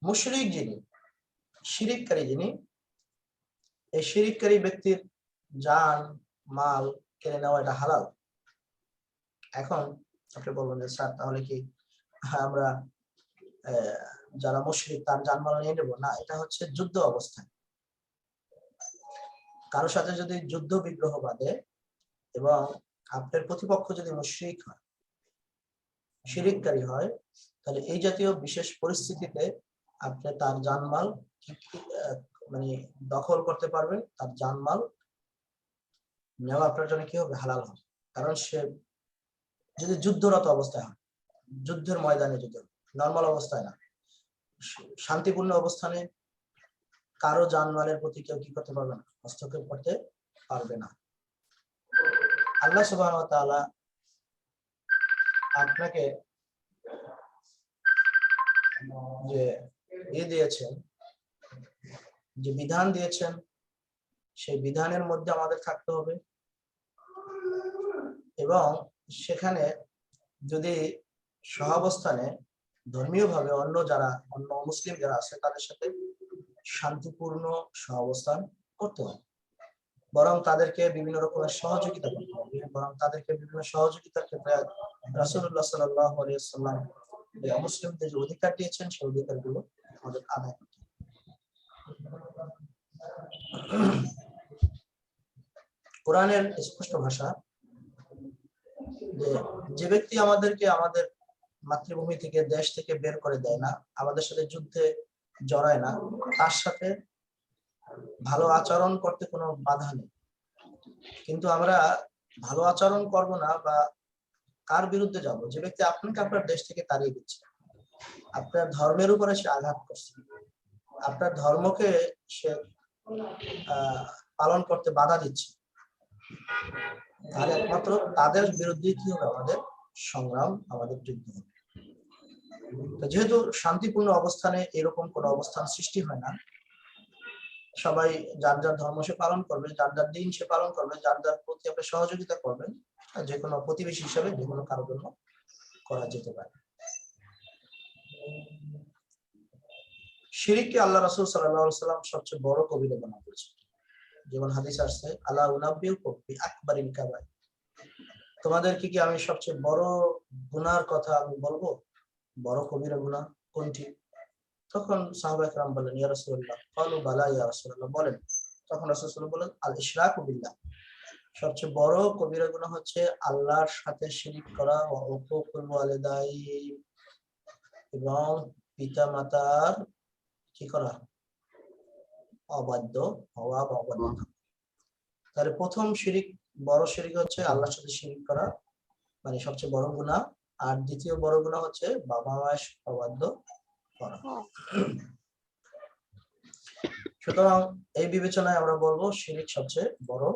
মুশরিক যিনি, শিরিককারী যিনি, এই শিরিককারী ব্যক্তির জান মাল কেড়ে নেওয়া এটা হালাল। এখন আপনি বলবেন যে স্যার, তাহলে কি আমরা যারা মুশরিক তার জানমাল নিয়ে নেবো? না, এটা হচ্ছে যুদ্ধ অবস্থায়। কারোর সাথে যদি যুদ্ধ বিগ্রহ বাঁধে এবং আপনার প্রতিপক্ষ যদি মুশরিক হয়, শিরিককারী হয়, তাহলে এই জাতীয় বিশেষ পরিস্থিতিতে আপনি তার জানমাল মানে দখল করতে পারবেন, তার জানমাল নেওয়া আপনার জন্য কি হবে? হালাল হবে। কারণ সে যদি যুদ্ধরত অবস্থায় হয়, যুদ্ধের ময়দানে, যুদ্ধ নর্মাল অবস্থায় না, শান্তিপূর্ণ অবস্থানে কারো জানমালের প্রতি কেউ কি করতে পারবে না? হস্তক্ষেপ করতে পারবে না। আল্লাহ সুবহানাহু ওয়া তাআলা আপনাকে যে দিয়েছেন, যে বিধান দিয়েছেন, সেই বিধানের মধ্যে আমাদের থাকতে হবে, এবং সেখানে যদি সহাবস্থানে ধর্মীয় ভাবে অন্য মুসলিম যারা আছে তাদের সাথে শান্তিপূর্ণ সহাবস্থান করতে হবে, বরং তাদেরকে বিভিন্ন রকমের সহযোগিতা করতে হবে, বরং তাদেরকে বিভিন্ন সহযোগিতার ক্ষেত্রে রাসূলুল্লাহ সাল্লাল্লাহু আলাইহি ওয়াসাল্লাম মুসলিমদের যে অধিকার দিয়েছেন, সেই অধিকারগুলো আমাদের আদায় করতে হবে। কোরআনের স্পষ্ট ভাষা, যে ব্যক্তি আমাদেরকে আমাদের মাতৃভূমি থেকে, দেশ থেকে বের করে দেয় না, আমাদের সাথে যুদ্ধে জড়ায় না, তার সাথে ভালো আচরণ করতে কোনো বাধা নেই। কিন্তু আমরা ভালো আচরণ করব না বা কার বিরুদ্ধে যাব? যে ব্যক্তি আপনাকে আপনার দেশ থেকে তাড়িয়ে দিচ্ছে, আপনার ধর্মের উপরে সে আঘাত করছে, আপনার ধর্মকে সে পালন করতে বাধা দিচ্ছে, তাহলে একমাত্র তাদের বিরুদ্ধে কি হবে? আমাদের সংগ্রাম, আমাদের যুদ্ধ হবে। যেহেতু শান্তিপূর্ণ অবস্থানে এরকম কোনো অবস্থান সৃষ্টি হয় না, সবাই যার যার ধর্ম সে পালন করবে, যার যার দিন সে পালন করবে, যার যার প্রতি আপনি সহযোগিতা করবেন, যে কোনো প্রতিবেশী হিসেবে যে কোনো কারোর জন্য করা যেতে পারে। শিরিককে আল্লাহ রাসূল সাল্লাল্লাহু আলাইহি ওয়াসাল্লাম সবচেয়ে বড় কবিরা গুনাহ বলেছেন। যেমন হাদিস আসছে, আলা উনাব্বিউকুম বি আকবারিল কাবাইর, তোমাদেরকে কি আমি সবচেয়ে বড় গুনার কথা আমি বলবো, বড় কবিরা গুনাহ কোনটি? তখন সাহাবায়ে কেরাম বললেন, ইয়া রাসূলুল্লাহ, ক্বালু বালা ইয়া রাসূলুল্লাহ, বলেন। তখন রাসূল সাল্লাল্লাহু আলাইহি ওয়াসাল্লাম বলেন, আল ইশরাকু বিল্লাহ, সবচেয়ে বড় কবিরা গুনাহ হচ্ছে আল্লাহর সাথে শিরিক করা, ওয়া উকুকুল ওয়ালিদাইন, এবং পিতা মাতার কি করা, অবাধ্য হওয়া বা অবাধ্য থাকা। তাহলে প্রথম শিরিক, বড় শিরিক হচ্ছে আল্লাহর সাথে শিরিক করা, মানে সবচেয়ে বড় গুনাহ। আর দ্বিতীয় বড় গুনাহ হচ্ছে বাবা মায়ের অবাধ্য করা। সুতরাং এই বিবেচনায় আমরা বলবো শিরিক সবচেয়ে বড়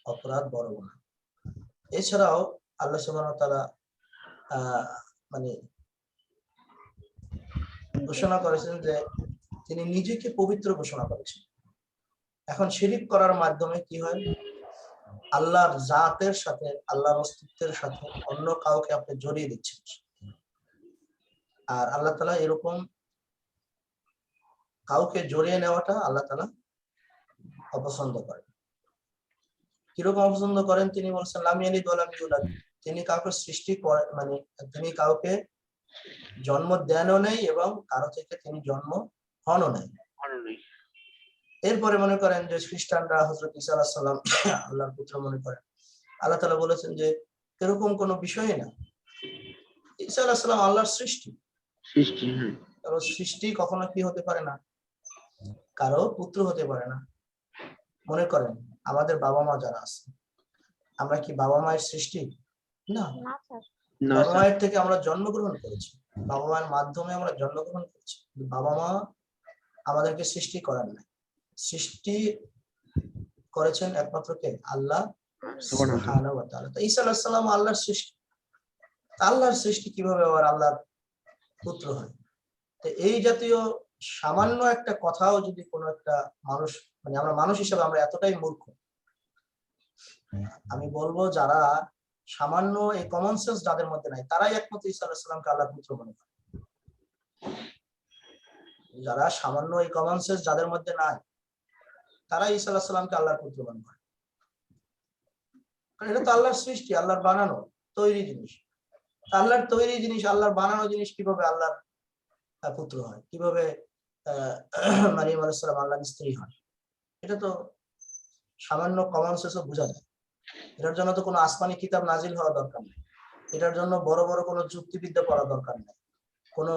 অপরাধ, বড় গুনাহ। এছাড়াও আল্লাহ সুবহানাহু ওয়া তাআলা মানে ঘোষণা করেছেন যে তিনি নিজেকে পবিত্র ঘোষণা করেছেন। এখন শিরিক করার মাধ্যমে কি হয়, আল্লাহর জাতের সাথে, আল্লাহর অস্তিত্বের সাথে অন্য কাউকে আপনি জড়িয়ে দিচ্ছেন। আর আল্লাহ তাআলা এরকম কাউকে জড়িয়ে নেওয়াটা আল্লাহ তাআলা অপছন্দ করেন। কিরকম অপছন্দ করেন? তিনি বলছেন, লাম ইয়ালিদ ওয়া লাম ইউলাদ, তিনি কাউকে সৃষ্টি করেন, মানে তিনি কাউকে জন্ম দেনও নেই এবং কারো থেকে তিনি জন্ম হনও নাই। এরপরে মনে করেন যে খ্রিস্টানরা হযরত ঈসা আলাইহিস সালাম আল্লাহর পুত্র মনে করেন। আল্লাহ তাআলা বলেছেন যে এরকম কোনো বিষয়ই না, ঈসা আলাইহিস সালাম আল্লাহর সৃষ্টি। কারো সৃষ্টি কখনো কি হতে পারে না, কারো পুত্র হতে পারে না। মনে করেন আমাদের বাবা মা যারা আছে, আমরা কি বাবা মায়ের সৃষ্টি? না, বাবা মায়ের থেকে আমরা জন্মগ্রহণ করেছি, বাবা মায়ের মাধ্যমে আমরা জন্মগ্রহণ করেছি। বাবা মা আমাদেরকে সৃষ্টি করেন নাই, সৃষ্টি করেছেন একমাত্র কে? আল্লাহ সুবহানাহু ওয়া তাআলা। তো ঈসা আলাইহিস সালাম আল্লাহর সৃষ্টি, আল্লাহর সৃষ্টি কিভাবে আবার আল্লাহর পুত্র হয়? তো এই জাতীয় সামান্য একটা কথাও যদি কোনো একটা মানুষ, মানে আমরা মানুষ হিসেবে আমরা এতটাই মূর্খ, আমি বলবো যারা সামান্য এই কমন সেন্স যাদের মধ্যে নাই, তারাই একমাত্র ঈসা আলাইহিস সালামকে আল্লাহর পুত্র মনে করে। যারা সামান্য এই কমন সেন্স যাদের মধ্যে নাই, তারাই ঈসা আলাইহিস সালামকে আল্লাহর পুত্র মনে করে। কারণ এটা তো আল্লাহর সৃষ্টি, আল্লাহর বানানো তৈরি জিনিস। আল্লাহর তৈরি জিনিস, আল্লাহর বানানো জিনিস কিভাবে আল্লাহর পুত্র হয়, কিভাবে মারিয়াম আলাইহিস সালাম আল্লাহর স্ত্রী হয়? এটা তো সামান্য কমন সেন্সও বোঝা যায়। এটার জন্য তো কোনো আসমানি কিতাব নাজিল হওয়া দরকার নেই, এটার জন্য বড় বড় কোনো যুক্তিবিদ্যা পড়া দরকার নেই, কোনো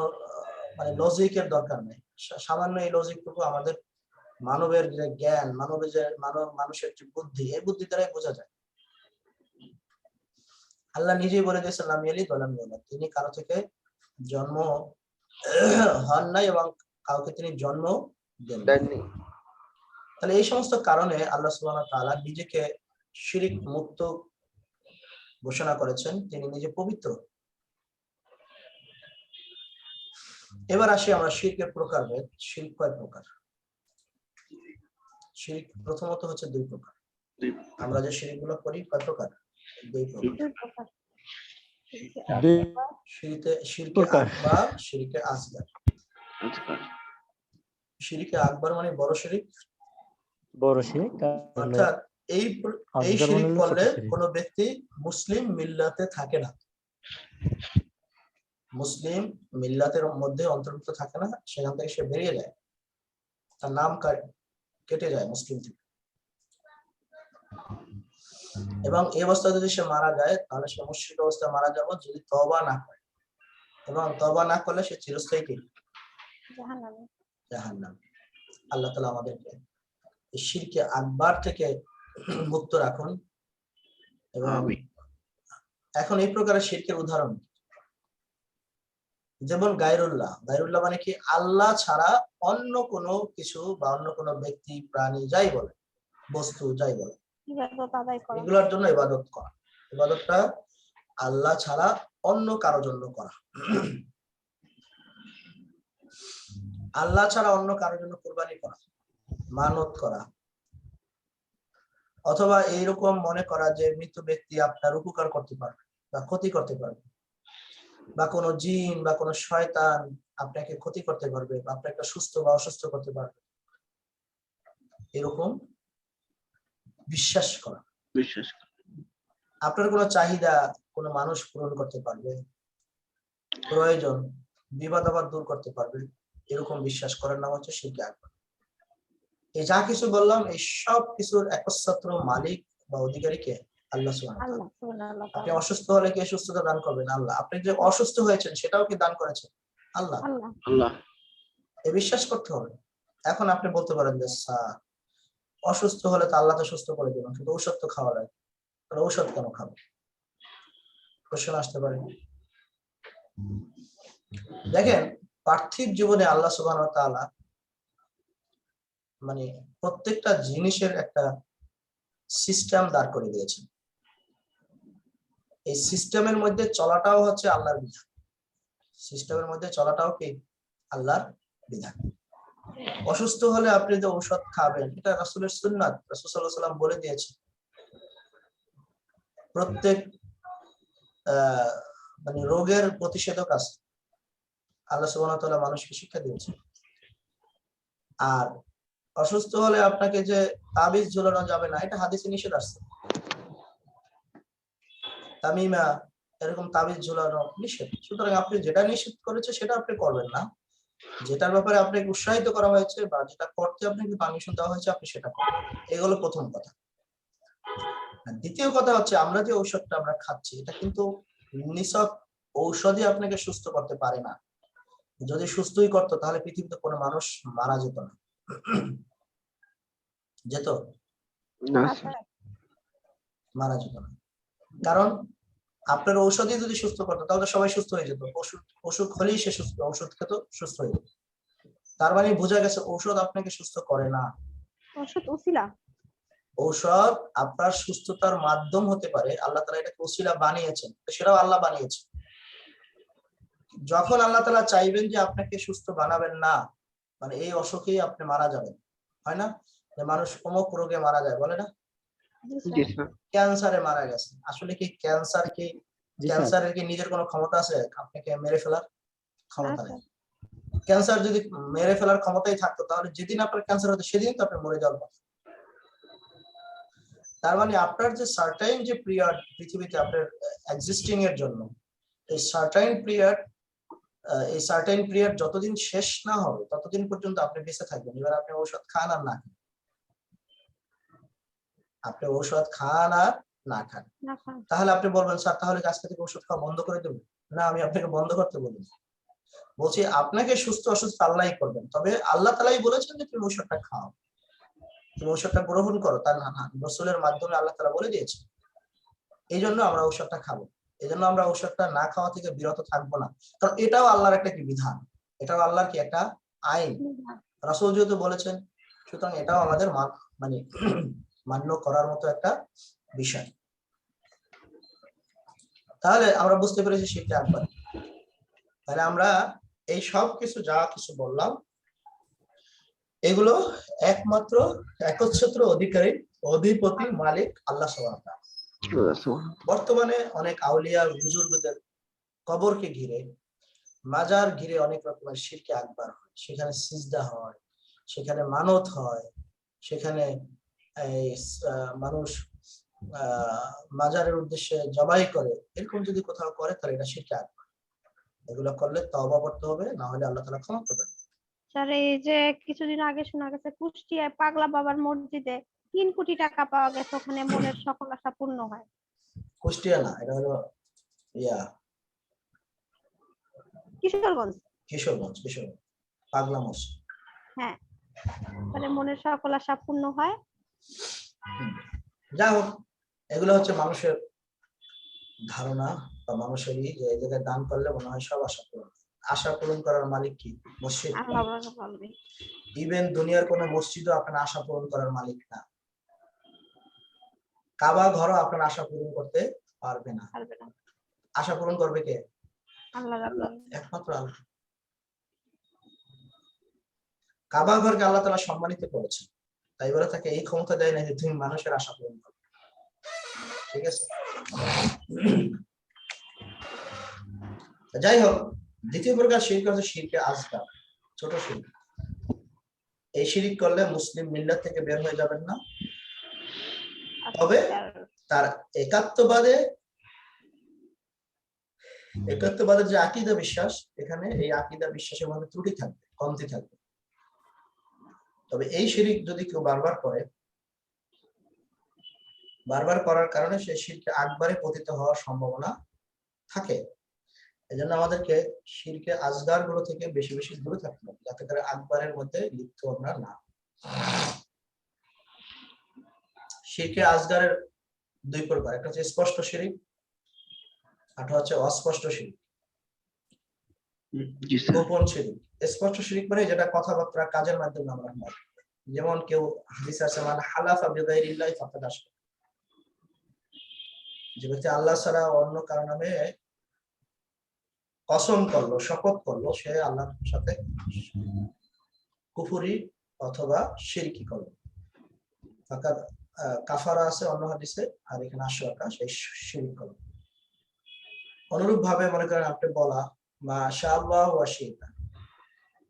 মানে লজিকের দরকার নেই। সামান্য এই লজিকটুকু আমাদের মানবের যে জ্ঞান, মানবের যে মানুষের যে বুদ্ধি, এই বুদ্ধি দ্বারাই বোঝা যায়। আল্লাহ নিজেই বলে দিয়েছেন, লাম ইয়ালিদ ওয়া লাম ইউলাদ, তিনি কারো থেকে জন্ম হন নাই এবং কাউকে তিনি জন্ম দেননি। তাহলে এই সমস্ত কারণে আল্লাহ সুবহানাহু ওয়া তাআলা নিজেকে শিরিক মুক্ত ঘোষণা করেছেন, তিনি নিজে পবিত্র। এবার আসি আমরা শিরকের প্রকারভেদ। শিরক কয় প্রকার? শিরক প্রথমত হচ্ছে দুই প্রকার। আমরা যে শিরকগুলো করি কয় প্রকার? দুই প্রকার। শিরকে আকবার, শিরকে আসগার। শিরকে আকবার মানে বড় শিরক, বড় শিরক। অর্থাৎ এই শিরক করলে কোনো ব্যক্তি মুসলিম মিল্লাতে থাকে না, মুসলিম মিল্লাতের মধ্যে অন্তর্ভুক্ত থাকে না, সেখান থেকে সে বেরিয়ে যায়, তার নাম কেটে যায় মুসলিম থেকে। এবং এই অবস্থায় যদি সে মারা যায়, তাহলে সে মুশরিক অবস্থায় মারা যাবে যদি তওবা না করে, এবং তওবা না করলে সে চিরস্থায়ী কি? জাহান্নামে। আল্লাহ তাআলা আমাদেরকে এই শিরকে আকবার থেকে মুক্ত রাখুন। এবং এখন এই প্রকারের শিরকের উদাহরণ যেমন গায়রুল্লাহ। গায়রুল্লাহ মানে কি? আল্লাহ ছাড়া অন্য কোনো কিছু বা অন্য কোনো ব্যক্তি, প্রাণী, যাই বলে, বস্তু যাই বলে, এগুলোর জন্য ইবাদত করা। ইবাদতটা আল্লাহ ছাড়া অন্য কারোর জন্য করা। আল্লাহ ছাড়া অন্য কারোর জন্য কুরবানি করা, মানত করা, অথবা এইরকম মনে করা যে মৃত ব্যক্তি আপনার উপকার করতে পারবে বা ক্ষতি করতে পারবে, বা কোনো জিন বা কোনো শয়তান আপনাকে ক্ষতি করতে পারবে বা আপনাকে সুস্থ বা অসুস্থ করতে পারবে, এরকম বিশ্বাস করা। আপনার কোনো চাহিদা কোনো মানুষ পূরণ করতে পারবে, প্রয়োজন বিবাদ আবার দূর করতে পারবে, এরকম বিশ্বাস করার নাম হচ্ছে শিরকে আকবার। এই যা কিছু বললাম এই সব কিছুর একচ্ছত্র মালিক বা অধিকারী কে? আল্লাহ সুবহানাহু ওয়া তাআলা। আল্লাহ সুবহানাহু আপনি অসুস্থ হলে কে সুস্থতা দান করবেন? আল্লাহ। আপনি যে অসুস্থ হয়েছেন সেটাও কি দান করেছেন? আল্লাহ। আল্লাহ। আল্লাহ। এ বিশ্বাস করতে হবে। এখন আপনি বলতে পারেন যে স্যার অসুস্থ হলে তো আল্লাহ তো সুস্থ করে দিবেন, কিন্তু ঔষধ তো খাওয়া লাগে, তাহলে ঔষধ কেন খাবো? প্রশ্ন আসতে পারে। দেখেন পার্থিব জীবনে আল্লাহ সুবহানাহু ওয়া তাআলা মানে প্রত্যেকটা জিনিসের একটা সিস্টেম দাঁড় করে দিয়েছেন। এই সিস্টেমের মধ্যে চলাটাও হচ্ছে আল্লাহর বিধান, সিস্টেমের মধ্যে চলাটাও কি আল্লাহর বিধান। অসুস্থ হলে আপনি যে ঔষধ খাবেন এটা রাসূলের সুন্নাত, রাসূল সাল্লাল্লাহু আলাইহি ওয়াসাল্লাম বলে দিয়েছে। প্রত্যেক মানে রোগের প্রতিষেধক আছে, আল্লাহ সুবহানাহু ওয়া তাআলা মানুষকে শিক্ষা দিয়েছে। আর অসুস্থ হলে আপনাকে যে তাবিজ ঝুলানো যাবে না এটা হাদিসে নিষেধ আছে। তামিমা এরকম তাবিজ ঝুলানো নিষেধ। সুতরাং আপনি যেটা নিষেধ করেছে সেটা আপনি করবেন না, যেটার ব্যাপারে আপনাকে উৎসাহিত করা হয়েছে বা যেটা করতে আপনাকে পারমিশন দেওয়া হয়েছে আপনি সেটা করবেন। এগুলো প্রথম কথা। দ্বিতীয় কথা হচ্ছে আমরা যে ঔষধটা আমরা খাচ্ছি এটা কিন্তু নিছক ঔষধই আপনাকে সুস্থ করতে পারে না। যদি সুস্থই করতো তাহলে পৃথিবীতে কোনো মানুষ মারা যেত না। যেত? না না স্যার। স্যার। মারা যেত না। কারণ আপনার ঔষধই যদি সুস্থ করতো তাহলে সবাই সুস্থ হয়ে যেত। অসুখ হলেই সে সুস্থ, ঔষধ খেত সুস্থ হয়ে যেত। তার মানে বোঝা গেছে ঔষধ আপনাকে সুস্থ করে না। ওষুধ উসিলা। ঔষধ আপনার সুস্থতার মাধ্যম হতে পারে, আল্লাহ তাআলা এটাকে ওসিলা বানিয়েছেন, সেটাও আল্লাহ বানিয়েছেন। যখন আল্লাহ তাআলা চাইবেন যে আপনাকে সুস্থ বানাবেন না, মানে এই অসুখেই আপনি মারা যাবেন, হয় না যে মানুষ অমুক রোগে মারা যায় বলে না, জি জি স্যার। স্যার। ক্যান্সারে মারা গেছে। আসলে কি ক্যান্সার কি জি স্যার। ক্যান্সারের কি নিজের কোনো ক্ষমতা আছে আপনাকে মেরে ফেলার? না ক্ষমতা নেই। স্যার। ক্যান্সার যদি মেরে ফেলার ক্ষমতাই থাকতো তাহলে যেদিন আপনার ক্যান্সার হতো সেদিন তো আপনি মরে যাওয়ার কথা। তার মানে আপনার যে সার্টাইন যে পিরিয়ড পৃথিবীতে আপনার এক্সিস্টিং এর জন্য, এই সার্টাইন পিরিয়ড যতদিন শেষ না হবে ততদিন পর্যন্ত আপনি বেঁচে থাকবেন। এবার আপনি ঔষধ খান আর না খান, আপনি ঔষধ খান আর না খান, না স্যার। তাহলে আপনি বলবেন স্যার তাহলে কি আজকে থেকে ওষুধ খাওয়া বন্ধ করে দেবো? না, আমি আপনাকে বন্ধ করতে বলিনি। বলছি আপনাকে সুস্থ অসুস্থ আল্লাহই করবেন, তবে আল্লাহ তাআলাই বলেছেন যে তুমি ঔষধটা খাও, তুমি ঔষধটা গ্রহণ করো। তার রাসূলের মাধ্যমে আল্লাহ তাআলা বলে দিয়েছে। এই জন্য আমরা ঔষধটা খাবো, এই জন্য আমরা ঔষধটা না খাওয়া থেকে বিরত থাকবো না, কারণ এটাও আল্লাহর একটা কি বিধান, এটাও আল্লাহর কি একটা আইন, রাসূল যেহেতু বলেছেন, সুতরাং এটাও আমাদের মানে মান্য করার মতো একটা বিষয়। তাহলে আমরা বুঝতে পেরেছি শিরকে আকবার। তাহলে আমরা এই সব কিছু যা কিছু বললাম এগুলো একমাত্র একচ্ছত্র অধিকারী অধিপতি মালিক আল্লাহ সুবহানাহু ওয়া তাআলা। বর্তমানে অনেক আউলিয়া বুজুর্গদের কবরকে ঘিরে, মাজার ঘিরে অনেক রকমের শিরকে আকবার হয়। সেখানে সিজদা হয়, সেখানে মানত হয়, সেখানে মানুষ মাজারের উদ্দেশ্যে জবাই করে, এরকম যদি কোথাও করে তাহলে এটা শিরকে আকবার। এগুলো করলে তওবা করতে হবে, না হলে আল্লাহ তাআলা ক্ষমা করবেন। স্যার এই যে কিছুদিন আগে শোনা গেছে কুষ্টিয়ায় পাগলা বাবার মসজিদে 3 কোটি টাকা পাওয়া গেছে, ওখানে মনের সকল আশা পূর্ণ হয়। কুষ্টিয়া না, এটা হলো কিশোরগঞ্জ। কিশোরগঞ্জ পাগলা মসজিদ। হ্যাঁ, মানে মনের সকল আশা পূর্ণ হয়। যাই হোক, এগুলো হচ্ছে মানুষের ধারণা বা মানুষেরই যে এই জায়গায় দান করলে মনে হয় সব আশা পূরণ। আশা পূরণ করার মালিক কি? মসজিদ। আল্লাহ বলবে। ইভেন দুনিয়ার কোনো মসজিদও আপনার আশা পূরণ করার মালিক না। কাবা ঘরও আপনার আশা পূরণ করতে পারবে না। আশা পূরণ করবে কে? আল্লাহ রাব্বুল একমাত্র আল্লাহ। কাবা ঘরকে আল্লাহ তাআলা সম্মানিত করেছেন, তাই বলে তাকে এই ক্ষমতা দেয় না যে তুমি মানুষের আশা পূরণ করবে। ঠিক আছে? যাই হোক, দ্বিতীয় প্রকার শিরক হচ্ছে শিরকে আসগার, ছোট শিরক। এই শিরক করলে মুসলিম মিল্লাত থেকে বের হয়ে যাবেন না, তবে তার একাত্মবাদের যে আকীদা বিশ্বাস, এখানে এই আকীদা বিশ্বাসের মধ্যে ত্রুটি থাকবে, কমতি থাকবে। তবে এই শিরক যদি কেউ বারবার করে, বারবার করার কারণে সেই শিরকে আকবারে পতিত হওয়ার সম্ভাবনা থাকে। এজন্য আমাদেরকে শিরকে আসগার গুলো থেকে বেশি বেশি দূরে থাকতে হবে, যাতে করে আকবারের মধ্যে লিপ্ত আমরা না। শিরকে আসগারের দুই প্রকার, একটা হচ্ছে স্পষ্ট শিরক, আর হচ্ছে অস্পষ্ট শিরক, জি স্যার। গোপন শিরক। স্পষ্ট শিরক মানে যেটা কথাবার্তা কাজের মাধ্যমে আমরা হয়, যেমন কেউ হাদিসে আছে মান হালাফা বিগাইরিল্লাহি ফাকাদ আশরাক, যে ব্যক্তি আল্লাহ ছাড়া অন্য কারো নামে কসম করলো, শপথ করলো, সে আল্লাহর সাথে কুফরি অথবা শিরকি করলো। ফাকাদ কাফারা আছে অন্য হাদিসে, আর এখানে আশরাকা, সেই শিরক করলো। অনুরূপ ভাবে মনে করেন আপনি বলা মাশাআল্লাহ ওয়া শি'তা,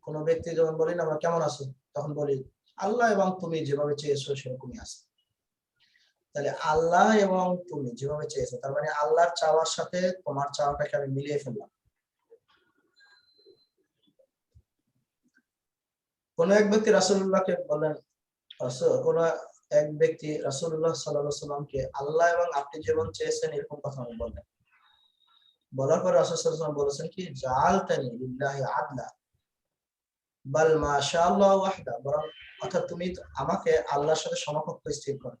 কোন ব্যক্তি যখন বলি না আমরা কেমন আছো, তখন বলি আল্লাহ এবং তুমি যেভাবে চেয়েছো সেরকমই আছে। তাহলে আল্লাহ এবং তুমি যেভাবে চেয়েছো, তার মানে আল্লাহর চাওয়ার সাথে তোমার চাওয়াটাকে আমি মিলিয়ে ফেললাম। কোন এক ব্যক্তি রাসূলুল্লাহকে বলেন, কোন এক ব্যক্তি রাসূলুল্লাহ সাল্লাল্লাহু আলাইহি সাল্লামকে আল্লাহ এবং আপনি যেমন চেয়েছেন এরকম কথা আমি বললেন। বলার পর রাসূল সাল্লাল্লাহু আলাইহি ওয়াসাল্লাম বলেছেন কি জাআলতানি লিল্লাহি আদলা বাল মাশাআল্লাহ ওয়াহদা, বরং অর্থাৎ তুমি আমাকে আল্লাহর সাথে সমকক্ষ স্থির করো,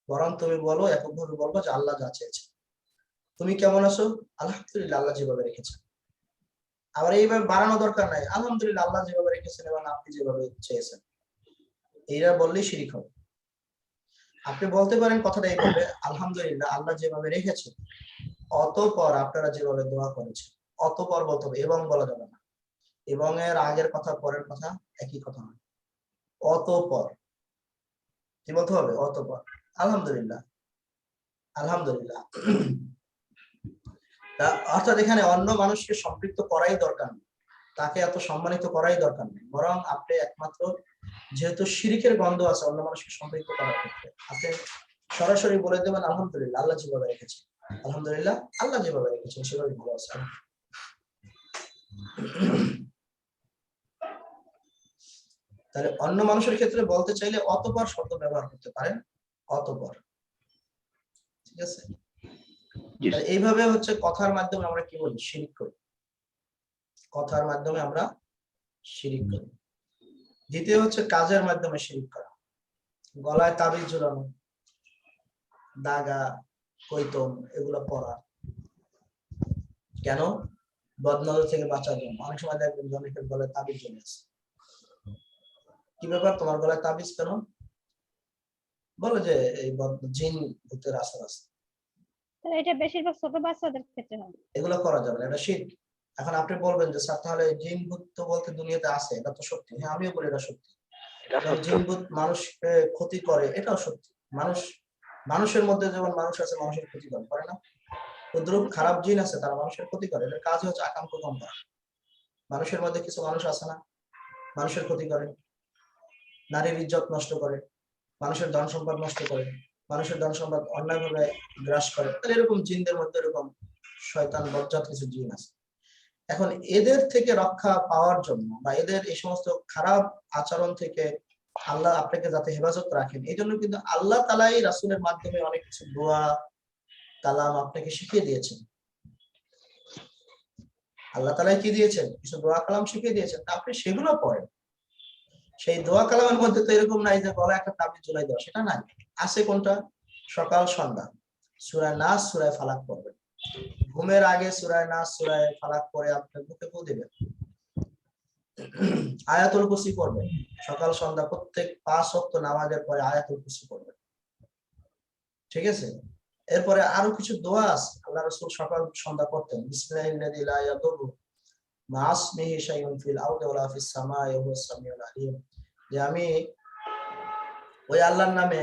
বরং তুমি বলো, এককভাবে বলবো যে আল্লাহ যা চেয়েছেন। তুমি কেমন আছো? আলহামদুলিল্লাহ, আল্লাহ যেভাবে রেখেছেন। আবার এইভাবে বাড়ানো দরকার নাই, আলহামদুলিল্লাহ আল্লাহ যেভাবে রেখেছেন এবং আপনি যেভাবে চেয়েছেন, এইরা বললেই শিরক হবে। আপনি বলতে পারেন কথাটা এইভাবে, আলহামদুলিল্লাহ আল্লাহ যেভাবে রেখেছেন, অতঃপর আপনারা যেভাবে দোয়া করেছেন, অতঃপর বলতে হবে, এবং বলা যাবে না। এবং এর আগের কথা পরের কথা একই কথা নয়, অতঃপর কি বলতে হবে? অতঃপর আলহামদুলিল্লাহ, আলহামদুলিল্লাহ। অর্থাৎ এখানে অন্য মানুষকে সম্পৃক্ত করাই দরকার নেই, তাকে এত সম্মানিত করাই দরকার নেই, বরং আপনি একমাত্র যেহেতু শিরকের গন্ধ আছে অন্য মানুষকে সম্পৃক্ত করার ক্ষেত্রে, আপনি সরাসরি বলে দেবেন আলহামদুলিল্লাহ আল্লাহ যেভাবে রেখেছেন, আলহামদুলিল্লাহ আল্লাহ যেভাবে রেখেছেন সেভাবে ভালো আছে। তাহলে অন্য মানুষের ক্ষেত্রে বলতে চাইলে অতঃপর শব্দ ব্যবহার করতে পারেন, অতঃপর। ঠিক আছে? এইভাবে হচ্ছে কথার মাধ্যমে আমরা কি বলি? শিরক করি। কথার মাধ্যমে আমরা শিরক করি। দ্বিতীয় হচ্ছে কাজের মাধ্যমে শিরক করা, গলায় তাবিজ ঝুলানো, দাগা, কৈতম এগুলো পরা। কেন? বদনজর থেকে বাঁচার জন্য। অনেক সময় দেখবেন অনেকের গলায় তাবিজ ঝুলে আছে। কি ব্যাপার, তোমার গলায় তাবিজ কেন? বলে যে এই জিন ভূতের আসর আছে। এটা বেশিরভাগ ছোট বাচ্চাদের ক্ষেত্রে হয়। এগুলো করা যাবে না, এটা শিরক। এখন আপনি বলবেন যে স্যার তাহলে জিন ভূত তো বলতে দুনিয়াতে আছে, এটা তো সত্যি। হ্যাঁ, আমিও বলি এটা সত্যি। জিন ভূত মানুষকে ক্ষতি করে, এটাও সত্যি। মানুষের মধ্যে যেমন মানুষ আছে মানুষের ক্ষতি করে না? উদ্রূপ খারাপ জিন আছে, তারা মানুষের ক্ষতি করে, এর কাজ হচ্ছে আকাম কুকম করা। মানুষের মধ্যে কিছু মানুষ আছে না, মানুষের ক্ষতি করে, নারীর ইজ্জত নষ্ট করে, মানুষের ধন সম্পদ নষ্ট করে, মানুষের ধন সম্পদ অন্যায়ভাবে গ্রাস করে। তাহলে এরকম জিনদের মধ্যে এরকম শয়তান বজ্জাত কিছু জিন আছে। এখন এদের থেকে রক্ষা পাওয়ার জন্য বা এদের এই সমস্ত খারাপ আচরণ থেকে আল্লাহ আপনাকে যাতে হেফাজত রাখেন, এই জন্য কিন্তু আল্লাহ তাআলাই রাসূলের মাধ্যমে অনেক কিছু দোয়া কালাম আপনাকে শিখিয়ে দিয়েছেন। আল্লাহ তাআলাই কি দিয়েছেন? কিছু দোয়া কালাম শিখিয়ে দিয়েছেন, আপনি সেগুলো পড়েন। সেই দোয়া কালামের মধ্যে তো এরকম নাই যে গলায় একটা তাবিজ ঝুলাই দেওয়া, সেটা নাই। আছে কোনটা? সকাল সন্ধ্যা সূরা নাস, সূরা ফালাক পড়বেন। ঘুমের আগে সূরা নাস, সূরা ফালাক পড়ে আপনি বুকে ফু দিবেন। আয়াতুল কুরসি পড়বেন সকাল সন্ধ্যা, প্রত্যেক 5 ওয়াক্ত নামাজের পরে আয়াতুল কুরসি পড়বেন। ঠিক আছে? এরপরে আরো কিছু দোয়া আছে, আল্লাহ রাসূল সকাল সন্ধ্যা পড়তেন। বিসমিল্লাহিল্লাযী লা ইয়াদুররু মা ইসমিহি শাইউন ফিল আরদি ওয়ালা ফিস সামাই ওয়া হুয়াস সামিউল আলিম, যে আমি ওই আল্লাহর নামে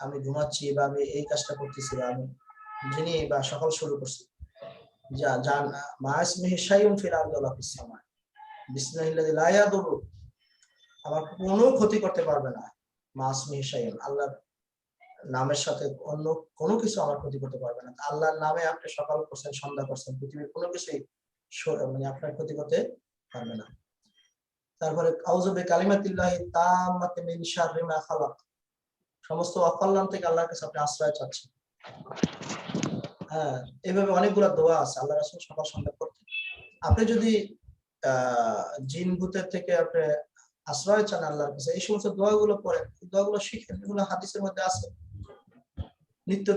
আমি ঘুমাচ্ছি বা আমি এই কাজটা করতেছি বা আমি যিনি বা সকাল শুরু করছি, জান মা ইসমিহি শাইউন ফিল আরদি ওয়ালা ফিস সামাই, বিসমিল্লাহিল্লাযী লা ইয়াদুররু, আমার কোনো ক্ষতি করতে পারবে না, মা ইসমিহি শাইউন, আল্লাহর নামের সাথে অন্য কোনো কিছু আমার ক্ষতি করতে পারবে না। আল্লাহর নামে আপনি সকাল করছেন, সন্ধ্যা করছেন, পৃথিবীর কোনো কিছুই মানে আপনার ক্ষতি করতে পারবে না। তারপরে আউযু বিকালিমাতিল্লাহি তাম্মাতি মিন শাররি মা খালাক, সমস্ত অকল্যাণ থেকে আল্লাহর কাছে আপনি আশ্রয় চাচ্ছেন। হ্যাঁ, এইভাবে অনেকগুলো দোয়া আছে আল্লাহ রাসূল সকাল সন্ধ্যা করতেন। আপনি যদি জিন ভূতের থেকে আপনি আশ্রয় চান আল্লাহর কাছে, এই সমস্ত দোয়াগুলো পড়েন, দোয়াগুলো শিখেন, এগুলো হাদিসের মধ্যে আছে। নিত্য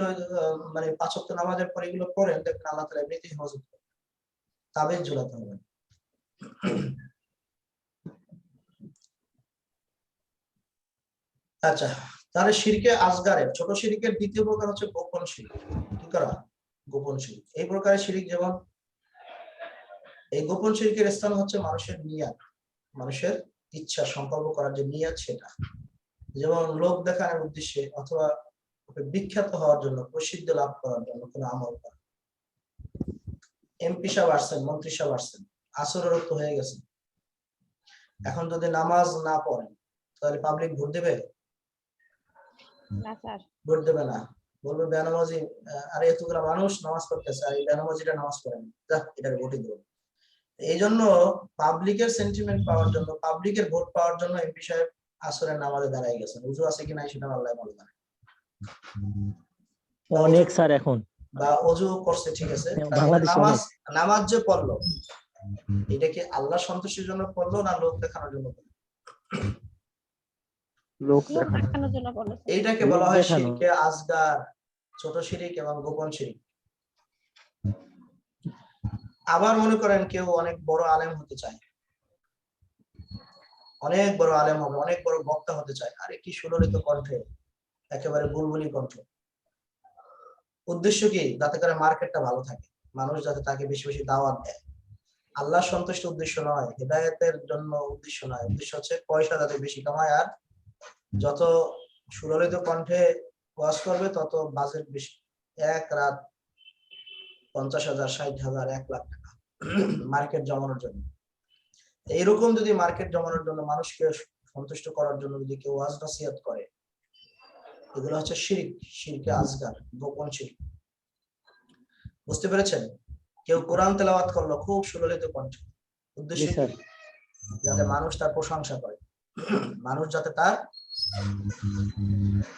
মানে 5 ওয়াক্ত নামাজের পরে এগুলো পড়েন, দেখবেন আল্লাহ তাআলা এমনিতেই হেফাজত করবেন। তাবিজ ঝুলাতে হবে। আচ্ছা, তাহলে শিরকে আসগারের ছোট শিরকের দ্বিতীয় প্রকার হচ্ছে গোপন শিরক। কি করা? গোপন শিরক। এই প্রকারের শিরক যেমন, এই গোপন শিরকের স্থান হচ্ছে মানুষের নিয়াত, মানুষের ইচ্ছা সংকল্প করার যে নিয়াত, সেটা যেমন লোক দেখানোর উদ্দেশ্যে অথবা বিখ্যাত হওয়ার জন্য, প্রসিদ্ধি লাভ করার জন্য কোনো আমল করা। এমপি সাহেব আসছেন, মন্ত্রী সাহেব আসছেন, আসরের রক্ত হয়ে গেছে, এখন যদি নামাজ না পড়েন তাহলে পাবলিক ভোট দেবে? না স্যার। ভোট দেবে না, বলবে বেনামাজি। আরে এতগুলা মানুষ নামাজ পড়তেছে আর এই বেনামাজিটা নামাজ পড়ে না, এটাকে ভোটই দেবো। এই জন্য পাবলিকের সেন্টিমেন্ট পাওয়ার জন্য, পাবলিকের ভোট পাওয়ার জন্য এমপি সাহেব আসরের নামাজে দাঁড়ায় গেছেন। উজু আছে কি নাই সেটা আল্লাহ ভালো জানে। অনেক স্যার এখন, বা অজু করছে, ঠিক আছে, বাংলাদেশে নামাজ অনেক। নামাজ যে পড়লো, এটা কি আল্লাহ সন্তুষ্টির জন্য পড়লো না লোক দেখানোর জন্য পড়লো? লোক লোক দেখানো। দেখানোর জন্য বলেছে। এইটাকে লোক বলা হয় দেখানো। শিরকে আসগার, ছোট শিরিক এবং গোপন শিরিক। আবার মনে করেন কেউ অনেক বড় আলেম হতে চায়, অনেক বড় আলেম হবে, অনেক বড় বক্তা হতে চায়, আরে কি সুললিত কণ্ঠে, একেবারে বুলবুলি কণ্ঠ। উদ্দেশ্য কি? যাতে করে মার্কেটটা ভালো থাকে, মানুষ যাতে তাকে বেশি বেশি দাওয়াত দেয়। আল্লাহ সন্তুষ্ট উদ্দেশ্য নয়, হেদায়েতের জন্য উদ্দেশ্য নয়, উদ্দেশ্য হচ্ছে পয়সা যাতে বেশি কামায়। আর যত সুললিত কণ্ঠে ওয়াজ করবে তত বাজেট বেশি। এক রাত 50,000, 60,000, 1 লাখ টাকা মার্কেট জমানোর জন্য। এইরকম যদি মার্কেট জমানোর জন্য, মানুষকে সন্তুষ্ট করার জন্য যদি কেউ ওয়াজ নসিহত করে, এগুলো হচ্ছে শিরক, শিরকে আসগার, গোপন শিরক। বুঝতে পেরেছেন? কেউ কোরআন তেলাওয়াত করলো খুব সুললিত কণ্ঠে, উদ্দেশ্য কি? যাতে মানুষ তার প্রশংসা করে, মানুষ যাতে তার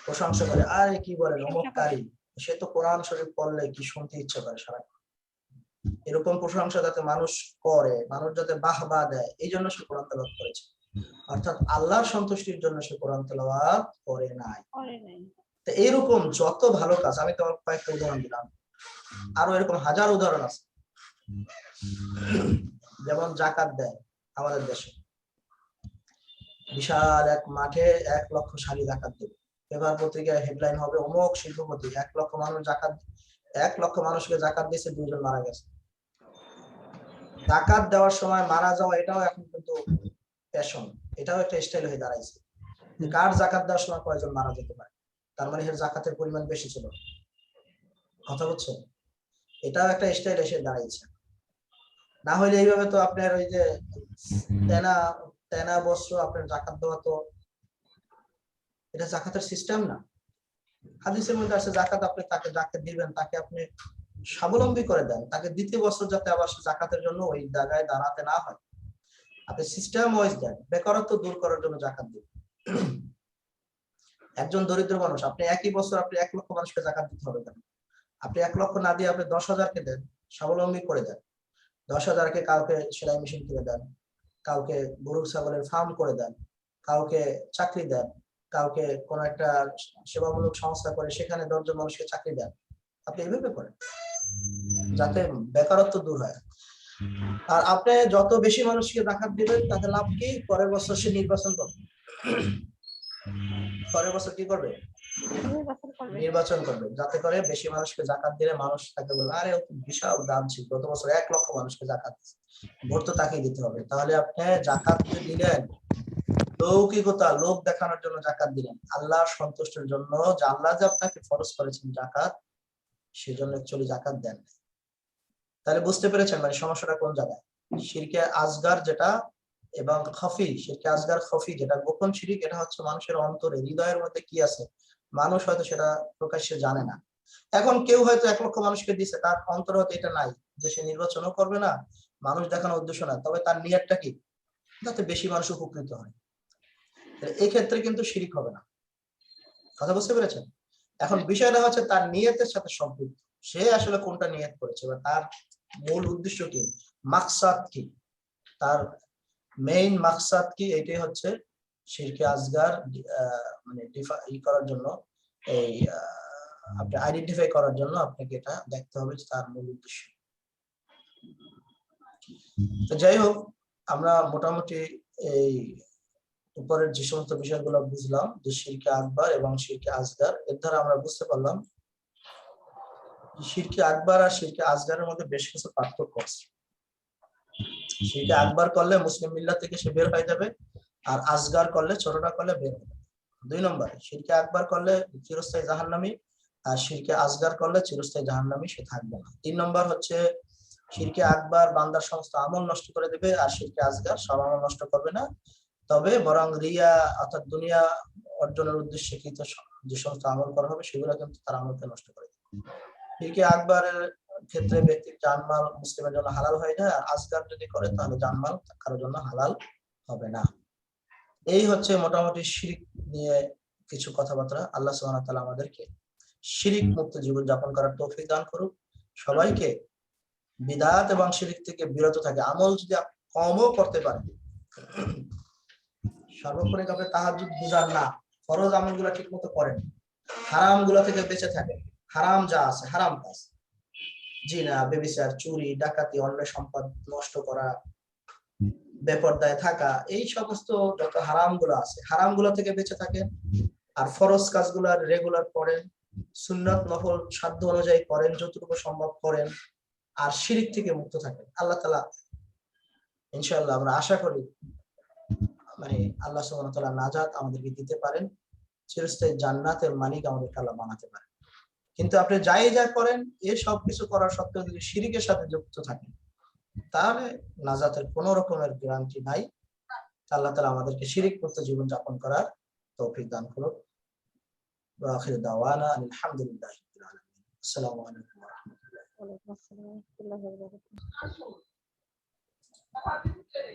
প্রশংসা করে। আরে কি বলেন অমুক কারি, সে তো কোরআন শরীফ পড়লে কি শুনতে ইচ্ছা করে সারা। এরকম প্রশংসা যাতে মানুষ করে, মানুষ যাতে বাহবা দেয়, এই জন্য সে কোরআন তেলাওয়াত করেছে। অর্থাৎ আল্লাহর সন্তুষ্টির জন্য সে কোরআন তেলাওয়াত করে নাই। তো এরকম যত ভালো কাজ, আমি তোমার কয়েকটা উদাহরণ দিলাম, আরো এরকম হাজার উদাহরণ আছে। যেমন জাকাত দেয় আমাদের দেশে, বিশাল এক মাঠে 1 লক্ষ শাড়ি জাকাত দেবে, পেপার পত্রিকায় হেডলাইন হবে অমুক শিল্পপতি 1 লক্ষ মানুষ জাকাত, 1 লক্ষ মানুষকে জাকাত দিয়েছে, 2 জন মারা গেছে। জাকাত দেওয়ার সময় মারা যাওয়া, এটাও এখন কিন্তু ফ্যাশন, এটাও একটা স্টাইল হয়ে দাঁড়াইছে। কার জাকাত দেওয়ার সময় কয়জন মারা যেতে পারে, তার মানে এর জাকাতের পরিমাণ বেশি ছিল। কথা বুঝছেন? এটাও একটা স্টাইল এসে দাঁড়াইছে। না হলে এইভাবে তো আপনার ওই যে তেনা বস্ত্র আপনার জাকাত দেওয়া, তো এটা জাকাতের সিস্টেম না। হাদিসের মধ্যে আছে জাকাত আপনি তাকে যাকে দিবেন তাকে আপনি স্বাবলম্বী করে দেন, তাকে দ্বিতীয় বছর যাতে আবার জাকাতের জন্য ওই জায়গায় দাঁড়াতে না হয়। আপনি সিস্টেম ওয়াইজ দেন, বেকারত্ব দূর করার জন্য জাকাত দিন। একজন দরিদ্র মানুষ, আপনি একই বছর আপনি 1 লক্ষ মানুষকে জাকাত দিতে হবে কেন? আপনি 1 লক্ষ না দিয়ে আপনি 10,000-কে দেন, স্বাবলম্বী করে দেন। 10,000-কে কাউকে সেলাই মেশিন কিনে দেন, কাউকে গরু ছাগলের ফার্ম করে দেন, কাউকে চাকরি দেন, কাউকে কোন একটা সেবামূলক সংস্থা করে সেখানে 10 জন মানুষকে চাকরি দেন। আপনি এইভাবে করেন যাতে বেকারত্ব দূর হয়। আর আপনি যত বেশি মানুষকে জাকাত দিবেন তাতে লাভ কি? পরের বছর সে নির্বাচন করবে, পরের বছর কি করবে? নির্বাচন করবে, যাতে করে বেশি মানুষকে জাকাত দিলে মানুষ তাকে বলবে আরে বিশাল দান ছিল, গত বছর 1 লক্ষ মানুষকে জাকাত দিচ্ছে, ভোট তো তাকেই দিতে হবে। তাহলে আপনি জাকাত দিলেন লৌকিকতা, লোক দেখানোর জন্য জাকাত দিলেন, আল্লাহ সন্তুষ্টির জন্য, যে আল্লাহ যে আপনাকে ফরজ করেছেন জাকাত, সেজন্য অ্যাকচুয়ালি জাকাত দেন। তাহলে বুঝতে পেরেছেন মানে সমস্যাটা কোন জায়গায়? শিরকে আসগার যেটা এবং খফি, শিরকে আসগার খফি যেটা গোপন শিরিক, এটা হচ্ছে মানুষের অন্তরে, হৃদয়ের মধ্যে কি আছে মানুষ হয়তো সেটা প্রকাশ্যে জানে না। এখন কেউ হয়তো 1 লক্ষ মানুষকে দিছে, তার অন্তরে হয়তো এটা নাই যে সে নির্বাচনও করবে না, মানুষ দেখানোর উদ্দেশ্য না, তবে তার নিয়তটা কি, যাতে বেশি মানুষ উপকৃত হয়। এই ক্ষেত্রে কিন্তু শিরিক হবে না। কথা বুঝতে পেরেছেন? এখন বিষয়টা হচ্ছে তার নিয়তের সাথে সম্পৃক্ত, সে আসলে কোনটা নিয়ত করেছে বা তার মূল উদ্দেশ্য কি, মাকসাদ কি, তার মেইন মাকসাদ কি, এটাই হচ্ছে শিরকে আসগার মানে করার জন্য, এই আপনি আইডেন্টিফাই করার জন্য আপনাকে এটা দেখতে হবে যে তার মূল উদ্দেশ্য। তো যাই হোক, আমরা মোটামুটি এই উপরের যে সমস্ত বিষয়গুলো বুঝলাম, যে শিরকে আকবার এবং শিরকে আসগার, এর দ্বারা আমরা বুঝতে পারলাম শিরকে আকবার আর শিরকে আসগারের মধ্যে বেশ কিছু পার্থক্য আছে। শিরকে আকবার করলে মুসলিম মিল্লাত থেকে সে বের হয়ে যাবে, আর আসগার করলে, ছোটটা করলে বের হবে। 2 নম্বরে শিরকে আকবার করলে চিরস্থায়ী জাহান্নামী, আর শিরকে আসগার করলে চিরস্থায়ী জাহান্নামী সে থাকবে না। 3 নম্বর হচ্ছে শিরকে আকবার বান্দার সমস্ত আমল নষ্ট করে দেবে, আর শিরকে আসগার সব আমল নষ্ট করবে না, তবে বরং রিয়া অর্থাৎ দুনিয়া অর্জনের উদ্দেশ্যে কৃত যে সমস্ত আমল করা হবে সেগুলো কিন্তু তার আমলকে নষ্ট করে দেবে। শিরকে আকবরের ক্ষেত্রে ব্যক্তির জানমাল মুসলিমের জন্য হালাল হয়ে যায়, আর আসগার যদি করে তাহলে জানমাল কারোর জন্য হালাল হবে না। এই হচ্ছে মোটামুটি শিরিক নিয়ে কিছু কথাবার্তা। আল্লাহ সুবহানাহু ওয়া তাআলা আমাদেরকে শিরিক মুক্ত জীবন যাপন করার তৌফিক দান করুক। সবাইকে বিদআত এবং শিরিক থেকে বিরত থাকে, আমল যদি আপনি কমও করতে পারেন, সর্বোপরি আপনি তাহাজ্জুদ বুঝান না, ফরজ আমলগুলো ঠিকমতো করেন, হারামগুলো থেকে বেঁচে থাকেন, হারাম যা আছে হারাম কাজ, জিনা, ব্যভিচার, চুরি, ডাকাতি, অন্যের সম্পদ নষ্ট করা, বেপরদায় থাকা, এই সমস্ত যত হারামগুলো আছে হারামগুলো থেকে বেঁচে থাকেন, আর ফরজ কাজগুলো রেগুলার করেন, সুন্নাত নফল সাধ্য অনুযায়ী করেন, যতটুকু সম্ভব করেন, আর শিরিক থেকে মুক্ত থাকেন। আল্লাহ তাআলা ইনশাআল্লাহ আমরা আশা করি মানে আল্লাহ সুবহানাহু ওয়া তাআলা নাজাত আমাদেরকে দিতে পারেন, চিরস্থায়ী জান্নাতের মালিক আমাদেরকে আল্লাহ বানাতে পারেন। কিন্তু আপনি যাই যা করেন, এই সব কিছু করার সত্ত্বেও যদি শিরিকের সাথে যুক্ত থাকেন, তাহলে নাজাতের কোনো রকমের গ্যারান্টি নাই। আল্লাহ তাআলা আমাদেরকে শিরিক মুক্ত জীবন যাপন করার তৌফিক দান করুন। ওয়া আখিরু দাওয়ানা আলহামদুলিল্লাহি রাব্বিল আলামিন। আসসালামু আলাইকুম ওয়া রাহমাতুল্লাহি। ওয়ালাইকুম আসসালাম ওয়া রাহমাতুল্লাহি ওয়া বারাকাতুহু।